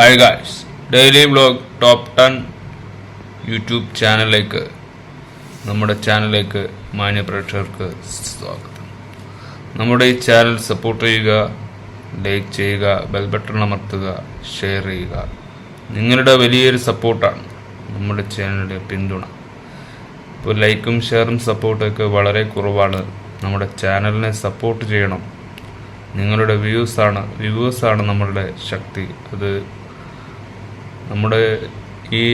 Hi guys, daily vlog top 10 YouTube ചാനലിലേക്ക് നമ്മുടെ ചാനലിലേക്ക് മാന്യ പ്രേക്ഷകർക്ക് സ്വാഗതം. നമ്മുടെ ഈ ചാനൽ സപ്പോർട്ട് ചെയ്യുക, ലൈക്ക് ചെയ്യുക, ബെൽ ബട്ടൺ അമർത്തുക, ഷെയർ ചെയ്യുക. നിങ്ങളുടെ വലിയൊരു സപ്പോർട്ടാണ് നമ്മുടെ ചാനലിൻ്റെ പിന്തുണ. ഇപ്പോൾ ലൈക്കും ഷെയറും സപ്പോർട്ടൊക്കെ വളരെ കുറവാണ്. നമ്മുടെ ചാനലിനെ സപ്പോർട്ട് ചെയ്യണം. നിങ്ങളുടെ വ്യൂവേഴ്സാണ് നമ്മളുടെ ശക്തി. അത് നമ്മുടെ ഈ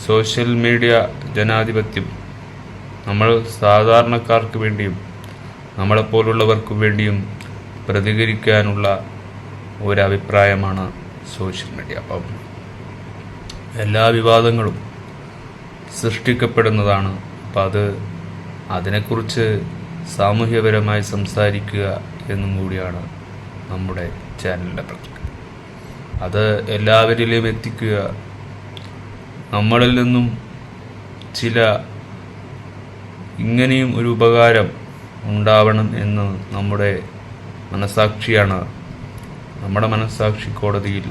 സോഷ്യൽ മീഡിയ ജനാധിപത്യം നമ്മൾ സാധാരണക്കാർക്ക് വേണ്ടിയും നമ്മളെപ്പോലുള്ളവർക്ക് വേണ്ടിയും പ്രതികരിക്കാനുള്ള ഒരഭിപ്രായമാണ് സോഷ്യൽ മീഡിയ. അപ്പം എല്ലാ വിവാദങ്ങളും സൃഷ്ടിക്കപ്പെടുന്നതാണ്. അപ്പം അതിനെക്കുറിച്ച് സാമൂഹ്യപരമായി സംസാരിക്കുക എന്നും കൂടിയാണ് നമ്മുടെ ചാനലിൻ്റെ പ്രത്യേകത. അത് എല്ലാവരിലും എത്തിക്കുക. നമ്മളിൽ നിന്നും ചില ഇങ്ങനെയും ഒരു ഉപകാരം ഉണ്ടാവണം എന്ന് നമ്മുടെ മനസാക്ഷിയാണ്. നമ്മുടെ മനസാക്ഷി കോടതിയിൽ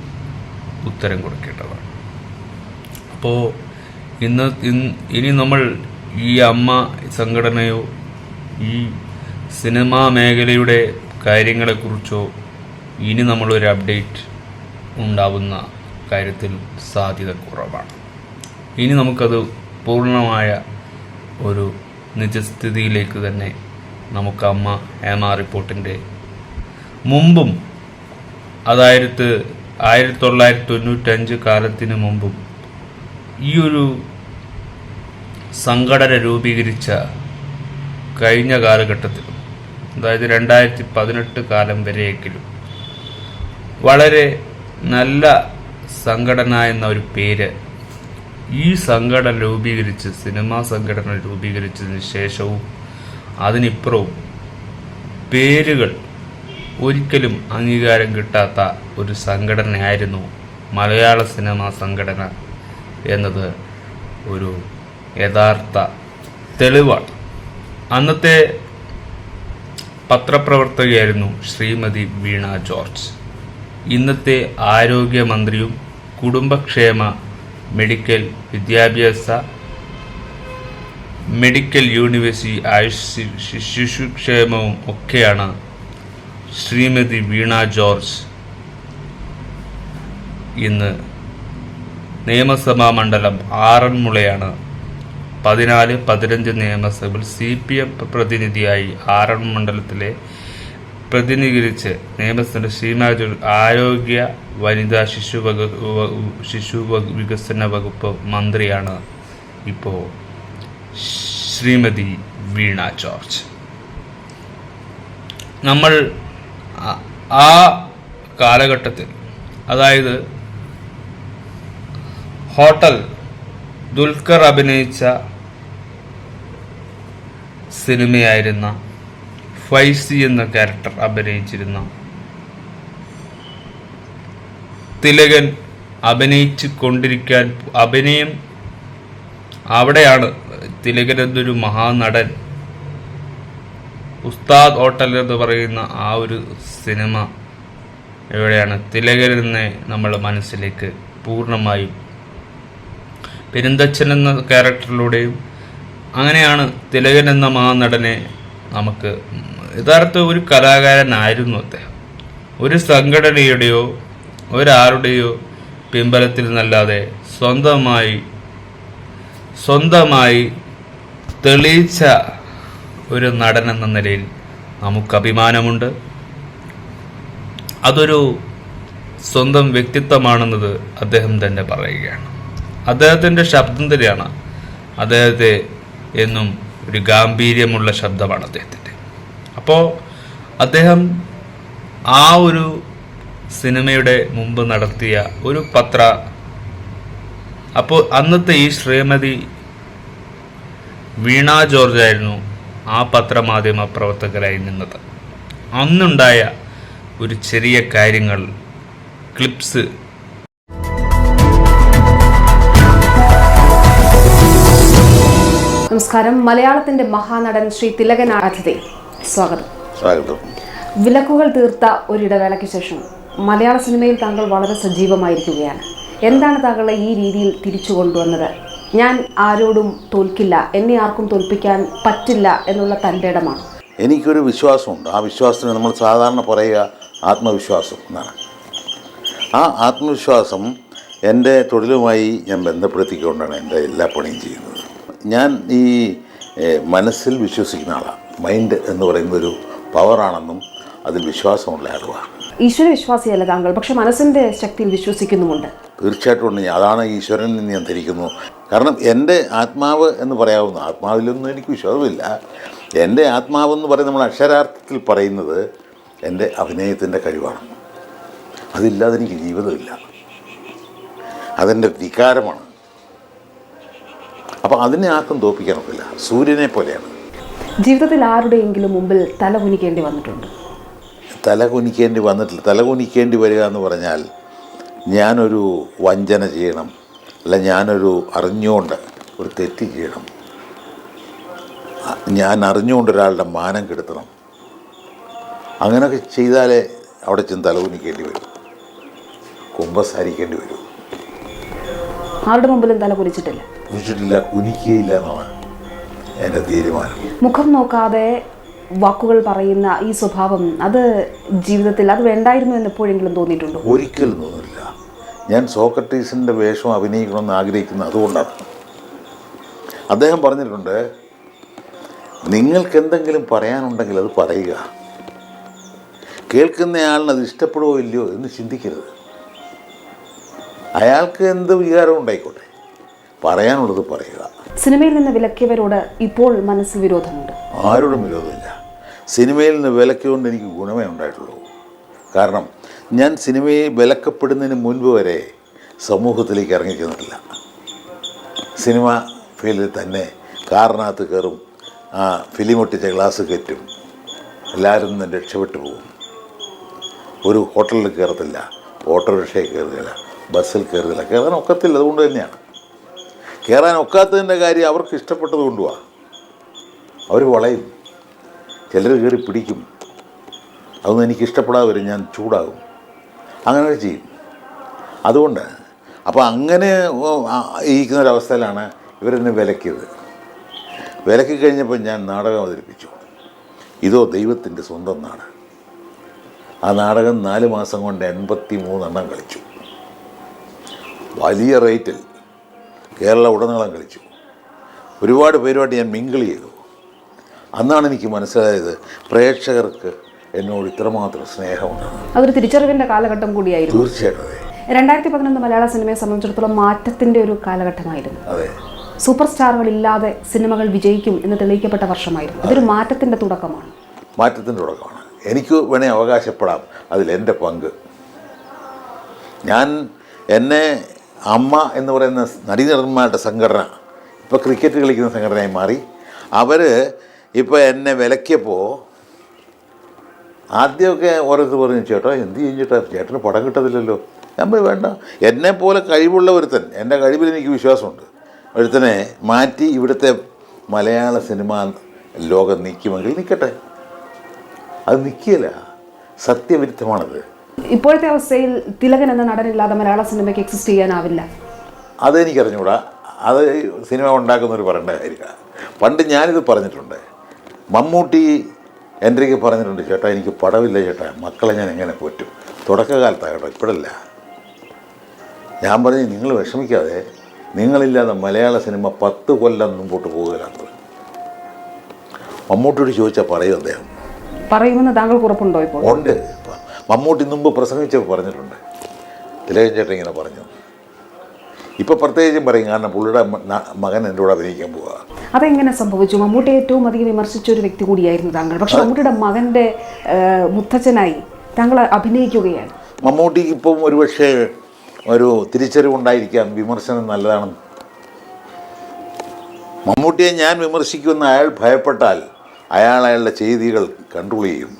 ഉത്തരം കൊടുക്കേണ്ടതാണ്. അപ്പോൾ ഇനി നമ്മൾ ഈ അമ്മ സംഘടനയോ ഈ സിനിമാ മേഖലയുടെ കാര്യങ്ങളെക്കുറിച്ചോ ഇനി നമ്മളൊരു അപ്ഡേറ്റ് ഉണ്ടാവുന്ന കാര്യത്തിൽ സാധ്യത കുറവാണ്. ഇനി നമുക്കത് പൂർണ്ണമായ ഒരു നിജസ്ഥിതിയിലേക്ക് തന്നെ നമുക്ക് അമ്മ ഹേമ റിപ്പോർട്ടിൻ്റെ മുമ്പും, അതായത് 1995 കാലത്തിന് മുമ്പും ഈ ഒരു സംഘടന രൂപീകരിച്ച കഴിഞ്ഞ കാലഘട്ടത്തിലും, അതായത് 2018 കാലം വരെയെങ്കിലും വളരെ നല്ല സംഘടന എന്ന ഒരു പേര് ഈ സംഘടന രൂപീകരിച്ച്, സിനിമാ സംഘടന രൂപീകരിച്ചതിന് ശേഷവും അതിനിപ്പുറവും പേരുകൾ ഒരിക്കലും അംഗീകാരം കിട്ടാത്ത ഒരു സംഘടനയായിരുന്നു മലയാള സിനിമാ സംഘടന എന്നത് ഒരു യഥാർത്ഥ തെളിവാണ്. അന്നത്തെ പത്രപ്രവർത്തകയായിരുന്നു ശ്രീമതി വീണ ജോർജ്. ഇന്നത്തെ ആരോഗ്യമന്ത്രിയും കുടുംബക്ഷേമ, മെഡിക്കൽ വിദ്യാഭ്യാസ, മെഡിക്കൽ യൂണിവേഴ്സിറ്റി, ശിശുക്ഷേമവും ഒക്കെയാണ് ശ്രീമതി വീണ ജോർജ്. ഇന്ന് നിയമസഭാ മണ്ഡലം ആറന്മുളയാണ്. 14-15 നിയമസഭയിൽ CPM പ്രതിനിധിയായി ആറന്മുള മണ്ഡലത്തിലെ പ്രതിനിധീകരിച്ച് നിയമസഭ ശ്രീമതി ആരോഗ്യ, വനിതാ, ശിശു വികസന വകുപ്പ് മന്ത്രിയാണ് ഇപ്പോൾ ശ്രീമതി വീണ ജോർജ്. നമ്മൾ ആ കാലഘട്ടത്തിൽ, അതായത് ഹോട്ടൽ ദുൽഖർ അഭിനയിച്ച സിനിമയായിരുന്ന ഫൈസി എന്ന ക്യാരക്ടർ അഭിനയിച്ചിരുന്ന തിലകൻ അഭിനയിച്ചു കൊണ്ടിരിക്കാൻ, അഭിനയം അവിടെയാണ്. തിലകൻ എന്നൊരു മഹാനടൻ, ഉസ്താദ് ഹോട്ടൽ എന്ന് പറയുന്ന ആ ഒരു സിനിമ എവിടെയാണ് തിലകനെ നമ്മൾ മനസ്സിലേക്ക് പൂർണ്ണമായും പെരുന്തച്ഛൻ എന്ന ക്യാരക്ടറിലൂടെയും, അങ്ങനെയാണ് തിലകൻ എന്ന മഹാനടനെ നമുക്ക് യഥാർത്ഥ ഒരു കലാകാരനായിരുന്നു അദ്ദേഹം. ഒരു സംഘടനയുടെയോ ഒരാളുടെയോ പിൻബലത്തിൽ നിന്നല്ലാതെ സ്വന്തമായി തെളിയിച്ച ഒരു നടൻ എന്ന നിലയിൽ നമുക്ക് അഭിമാനമുണ്ട്. അതൊരു സ്വന്തം വ്യക്തിത്വമാണെന്നത് അദ്ദേഹം തന്നെ പറയുകയാണ്. അദ്ദേഹത്തിൻ്റെ ശബ്ദം തന്നെയാണ് അദ്ദേഹത്തെ എന്നും ഒരു ഗാംഭീര്യമുള്ള ശബ്ദമാണ് അദ്ദേഹത്തിൻ്റെ. അപ്പോൾ അദ്ദേഹം ആ ഒരു സിനിമയുടെ മുമ്പ് നടത്തിയ ഒരു അപ്പോൾ അന്നത്തെ ഈ ശ്രീമതി വീണ ജോർജ് ആയിരുന്നു ആ പത്രമാധ്യമ പ്രവർത്തകരായി നിന്നത്. അന്നുണ്ടായ ഒരു ചെറിയ കാര്യങ്ങൾ, ക്ലിപ്സ് നമസ്കാരം. മലയാളത്തിന്റെ മഹാനടൻ ശ്രീ തിലകൻ അതിഥി, സ്വാഗതം. സ്വാഗതം. വിലക്കുകൾ തീർത്ത ഒരിടവേളയ്ക്ക് ശേഷം മലയാള സിനിമയിൽ താങ്കൾ വളരെ സജീവമായിരിക്കുകയാണ്. എന്താണ് താങ്കളെ ഈ രീതിയിൽ തിരിച്ചു കൊണ്ടുവന്നത്? ഞാൻ ആരോടും തോൽക്കില്ല, എന്നെ ആർക്കും തോൽപ്പിക്കാൻ പറ്റില്ല എന്നുള്ള തൻ്റെ ഇടമാണ്. എനിക്കൊരു വിശ്വാസമുണ്ട്. ആ വിശ്വാസത്തിന് നമ്മൾ സാധാരണ പറയുക ആത്മവിശ്വാസം എന്നാണ്. ആ ആത്മവിശ്വാസം എൻ്റെ തൊഴിലുമായി ഞാൻ ബന്ധപ്പെടുത്തിക്കൊണ്ടാണ് എൻ്റെ എല്ലാ പണിയും ചെയ്യുന്നത്. ഞാൻ ഈ മനസ്സിൽ വിശ്വസിക്കുന്ന ആളാണ്. മൈൻഡ് എന്ന് പറയുന്നൊരു പവറാണെന്നും അതിൽ വിശ്വാസമുള്ള ആളുമാണ്. ഈശ്വര വിശ്വാസിയല്ല താങ്കൾ, പക്ഷെ മനസ്സിൻ്റെ ശക്തിയിൽ വിശ്വസിക്കുന്നുമുണ്ട്. തീർച്ചയായിട്ടും ഉണ്ട്. അതാണ് ഈശ്വരൻ എന്ന് ഞാൻ ധരിക്കുന്നു. കാരണം എൻ്റെ ആത്മാവ് എന്ന് പറയാവുന്ന, ആത്മാവിലൊന്നും എനിക്ക് വിശ്വാസമില്ല. എൻ്റെ ആത്മാവെന്ന് പറയുന്നത് നമ്മൾ അക്ഷരാർത്ഥത്തിൽ പറയുന്നത് എൻ്റെ അഭിനയത്തിൻ്റെ കഴിവാണ്. അതില്ലാതെ എനിക്ക് ജീവിതമില്ല. അതെൻ്റെ വികാരമാണ്. അപ്പോൾ അതിനെ ആർക്കും തോൽപ്പിക്കാനൊക്കില്ല. സൂര്യനെ പോലെയാണ്. ജീവിതത്തിൽ ആരുടെയെങ്കിലും മുമ്പിൽ തല കുനിക്കേണ്ടി വന്നിട്ടുണ്ട്? തല കുനിക്കേണ്ടി വന്നിട്ടില്ല. തല കുനിക്കേണ്ടി വരിക എന്ന് പറഞ്ഞാൽ ഞാനൊരു വഞ്ചന ചെയ്യണം, അല്ല ഞാനൊരു അറിഞ്ഞുകൊണ്ട് ഒരു തെറ്റ് ചെയ്യണം, ഞാൻ അറിഞ്ഞുകൊണ്ട് ഒരാളുടെ മാനം കെടുത്തണം, അങ്ങനെയൊക്കെ ചെയ്താലേ അവിടെ ചെന്ന് തല കുനിക്കേണ്ടി വരും, കുമ്പസാരിക്കേണ്ടി വരും. ആരുടെ മുമ്പിലും തല കുനിച്ചിട്ടില്ല? കുനിക്കുകയില്ല എന്നാണ് എൻ്റെ തീരുമാനം. മുഖം നോക്കാതെ വാക്കുകൾ പറയുന്ന ഈ സ്വഭാവം അത് ജീവിതത്തിൽ അത് വേണ്ടായിരുന്നു എന്ന് എപ്പോഴെങ്കിലും തോന്നിയിട്ടുണ്ടോ? ഒരിക്കലും തോന്നില്ല. ഞാൻ സോക്രട്ടീസിൻ്റെ വേഷം അഭിനയിക്കണമെന്ന് ആഗ്രഹിക്കുന്നത് അതുകൊണ്ടാണ്. അദ്ദേഹം പറഞ്ഞിട്ടുണ്ട്, നിങ്ങൾക്ക് എന്തെങ്കിലും പറയാനുണ്ടെങ്കിൽ അത് പറയുക, കേൾക്കുന്നയാളിന് അത് ഇഷ്ടപ്പെടുമോ ഇല്ലയോ എന്ന് ചിന്തിക്കരുത്. അയാൾക്ക് എന്ത് വികാരം ഉണ്ടായിക്കോട്ടെ, പറയാനുള്ളത് പറയുക. സിനിമയിൽ നിന്ന് വിലക്കിയവരോട് ഇപ്പോൾ മനസ്സ് വിരോധമുണ്ട്? ആരോടും വിരോധമില്ല. സിനിമയിൽ നിന്ന് വിലക്കുകൊണ്ട് എനിക്ക് ഗുണമേ ഉണ്ടായിട്ടുള്ളൂ. കാരണം ഞാൻ സിനിമയെ വിലക്കപ്പെടുന്നതിന് മുൻപ് വരെ സമൂഹത്തിലേക്ക് ഇറങ്ങിച്ചെന്നിട്ടില്ല. സിനിമ ഫീൽഡിൽ തന്നെ കാറിനകത്ത് കയറും, ഫിലിം ഒട്ടിച്ച ഗ്ലാസ് കയറ്റും, എല്ലാവരും നിന്ന് രക്ഷപ്പെട്ടു പോകും. ഒരു ഹോട്ടലിൽ കയറത്തില്ല, ഓട്ടോറിക്ഷയിൽ കയറുകയില്ല, ബസ്സിൽ കയറുകയില്ല. കയറാൻ ഒക്കത്തില്ല. അതുകൊണ്ട് തന്നെയാണ്. കയറാൻ ഒക്കാത്തതിൻ്റെ കാര്യം അവർക്ക് ഇഷ്ടപ്പെട്ടത് കൊണ്ടുപോവാ. അവർ വളയും, ചിലർ കയറി പിടിക്കും. അതൊന്നും എനിക്ക് ഇഷ്ടപ്പെടാതെ വരും, ഞാൻ ചൂടാകും, അങ്ങനെ ചെയ്യും. അതുകൊണ്ട് അപ്പോൾ അങ്ങനെ ഇരിക്കുന്നൊരവസ്ഥയിലാണ് ഇവരെന്നെ വിലക്കിയത്. വിലക്കി കഴിഞ്ഞപ്പോൾ ഞാൻ നാടകം അവതരിപ്പിച്ചു. ഇതോ ദൈവത്തിൻ്റെ സ്വന്തം നാട്. ആ നാടകം 4 മാസം കൊണ്ട് 83 എണ്ണം കളിച്ചു. വലിയ റേറ്റിൽ കേരള ഉടനീളം കളിച്ചു. ഒരുപാട് പേരുമായിട്ട് ഞാൻ മിങ്കിൾ ചെയ്തു. അന്നാണ് എനിക്ക് മനസ്സിലായത് പ്രേക്ഷകർക്ക് എന്നോട് ഇത്രമാത്രം സ്നേഹമുണ്ട്. അതൊരു തിരിച്ചറിവിൻ്റെ കാലഘട്ടം കൂടിയായിരുന്നു. തീർച്ചയായിട്ടും അതെ. 2011 മലയാള സിനിമയെ സംബന്ധിച്ചിടത്തോളം മാറ്റത്തിൻ്റെ ഒരു കാലഘട്ടമായിരുന്നു. അതെ. സൂപ്പർ സ്റ്റാറുകളില്ലാതെ സിനിമകൾ വിജയിക്കും എന്ന് തെളിയിക്കപ്പെട്ട വർഷമായിരുന്നു. അതൊരു മാറ്റത്തിൻ്റെ തുടക്കമാണ്. മാറ്റത്തിൻ്റെ തുടക്കമാണ്. എനിക്ക് വേണേൽ അവകാശപ്പെടാം അതിലെൻ്റെ പങ്ക്. എന്നെ അമ്മ എന്ന് പറയുന്ന നടീനടന്മാരുടെ സംഘടന ഇപ്പോൾ ക്രിക്കറ്റ് കളിക്കുന്ന സംഘടനയായി മാറി. അവർ ഇപ്പോൾ എന്നെ വിലക്കിയപ്പോൾ ആദ്യമൊക്കെ ഓരോരുത്തർ പറഞ്ഞു, ചേട്ടാ എന്ത് ചെയ്യും ചേട്ടാ, ചേട്ടന് പടം കിട്ടത്തില്ലല്ലോ. ഞാൻ പറയും വേണ്ട, എന്നെപ്പോലെ കഴിവുള്ള ഒരുത്തൻ, എൻ്റെ കഴിവിൽ എനിക്ക് വിശ്വാസമുണ്ട്, ഒരുത്തനെ മാറ്റി ഇവിടുത്തെ മലയാള സിനിമ ലോകം നിൽക്കുമെങ്കിൽ നിൽക്കട്ടെ. അത് നിൽക്കില്ല, സത്യവിരുദ്ധമാണത്. ഇപ്പോഴത്തെ അവസ്ഥയിൽ തിലകൻ എന്ന നടനില്ലാതെ മലയാള സിനിമയ്ക്ക് എക്സിസ്റ്റ് ചെയ്യാനാവില്ല. അതെനിക്കറിഞ്ഞൂടാ. അത് സിനിമ ഉണ്ടാക്കുന്നവർ പറയേണ്ട കാര്യമില്ല. പണ്ട് ഞാനിത് പറഞ്ഞിട്ടുണ്ട്. മമ്മൂട്ടി എൻ്റെ അടുക്കൽ പറഞ്ഞിട്ടുണ്ട്, ചേട്ടാ എനിക്ക് പടമില്ല ചേട്ടാ, മക്കളെ ഞാൻ എങ്ങനെ പോറ്റും. തുടക്കകാലത്താണ് കേട്ടോ, ഇപ്പോഴല്ല. ഞാൻ പറഞ്ഞു, നിങ്ങൾ വിഷമിക്കാതെ, നിങ്ങളില്ലാതെ മലയാള സിനിമ 10 കൊല്ലം മുമ്പോട്ട് പോകുകയാണ്. മമ്മൂട്ടിയോട് ചോദിച്ചാൽ പറയും അദ്ദേഹം. പറയുമെന്ന് താങ്കൾക്ക് ഉറപ്പുണ്ടോ? ഇപ്പോൾ ഉണ്ട്. മമ്മൂട്ടി മുമ്പ് പ്രസംഗിച്ചപ്പോൾ പറഞ്ഞിട്ടുണ്ട്, തിലകൻ ചേട്ടൻ ഇങ്ങനെ പറഞ്ഞു. ഇപ്പോൾ പ്രത്യേകിച്ചും പറയും, കാരണം പുള്ളിയുടെ മകൻ എൻ്റെ കൂടെ അഭിനയിക്കാൻ പോവുക. അതെങ്ങനെ സംഭവിച്ചു? മമ്മൂട്ടി ഏറ്റവും അധികം വിമർശിച്ച ഒരു വ്യക്തി കൂടിയായിരുന്നു താങ്കൾ. പക്ഷെ മമ്മൂട്ടിയുടെ മകൻ്റെ മുത്തച്ഛനായി താങ്കൾ അഭിനയിക്കുകയാണ്. മമ്മൂട്ടിക്ക് ഇപ്പം ഒരുപക്ഷെ ഒരു തിരിച്ചറിവുണ്ടായിരിക്കാം, വിമർശനം നല്ലതാണെന്ന്. മമ്മൂട്ടിയെ ഞാൻ വിമർശിക്കുമെന്ന് അയാൾ ഭയപ്പെട്ടാൽ അയാളുടെ ചെയ്തികൾ കൺട്രോൾ ചെയ്യും,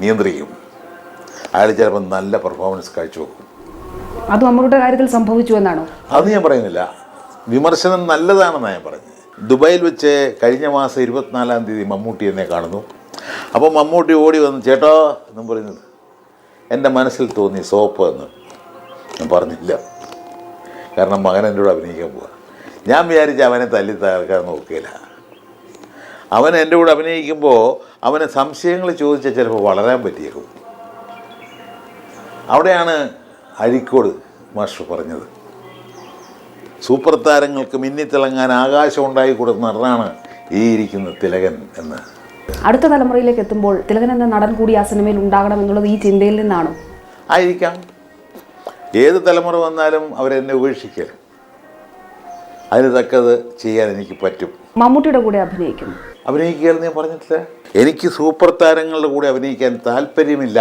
നിയന്ത്രിക്കും. അയാൾ ചിലപ്പോൾ നല്ല പെർഫോമൻസ് കാഴ്ചവെക്കും. അത് മമ്മൂട്ടിയുടെ കാര്യത്തിൽ സംഭവിച്ചു എന്നാണോ? അത് ഞാൻ പറയുന്നില്ല. വിമർശനം നല്ലതാണെന്നാണ് ഞാൻ പറഞ്ഞത്. ദുബായിൽ വെച്ച് കഴിഞ്ഞ മാസം 24-ാം തീയതി മമ്മൂട്ടി എന്നെ കാണുന്നു. അപ്പോൾ മമ്മൂട്ടി ഓടി വന്ന്, ചേട്ടാ എന്നും പറയുന്നത്, എൻ്റെ മനസ്സിൽ തോന്നി സോപ്പ് എന്ന്. ഞാൻ പറഞ്ഞില്ല, കാരണം മകൻ എൻ്റെ കൂടെ അഭിനയിക്കാൻ പോവുക. ഞാൻ വിചാരിച്ച അവനെ തല്ലി തകർക്കാൻ നോക്കിയില്ല. അവൻ എൻ്റെ കൂടെ അഭിനയിക്കുമ്പോൾ അവന് സംശയങ്ങൾ ചോദിച്ചാൽ ചിലപ്പോൾ വളരാൻ പറ്റിയേക്കും. അവിടെയാണ് അഴീക്കോട് മാസ്റ്റർ പറഞ്ഞത്, സൂപ്പർ താരങ്ങൾക്ക് മിന്നിത്തിളങ്ങാൻ ആകാശം ഉണ്ടായി കൊടുക്കുന്ന നടനാണ് ഈ ഇരിക്കുന്ന തിലകൻ എന്ന്. അടുത്ത തലമുറയിലേക്ക് എത്തുമ്പോൾ തിലകൻ എന്ന നടൻ കൂടി ആ സിനിമയിൽ ഉണ്ടാകണം എന്നുള്ളത് ഈ ചിന്തയിൽ നിന്നാണോ? ആയിരിക്കാം. ഏത് തലമുറ വന്നാലും അവരെന്നെ ഉപേക്ഷിക്കൽ, അതിന് തക്കത് ചെയ്യാൻ എനിക്ക് പറ്റും. മമ്മൂട്ടിയുടെ കൂടെ അഭിനയിക്കുകയെന്ന് ഞാൻ പറഞ്ഞിട്ടില്ല. എനിക്ക് സൂപ്പർ താരങ്ങളുടെ കൂടെ അഭിനയിക്കാൻ താല്പര്യമില്ല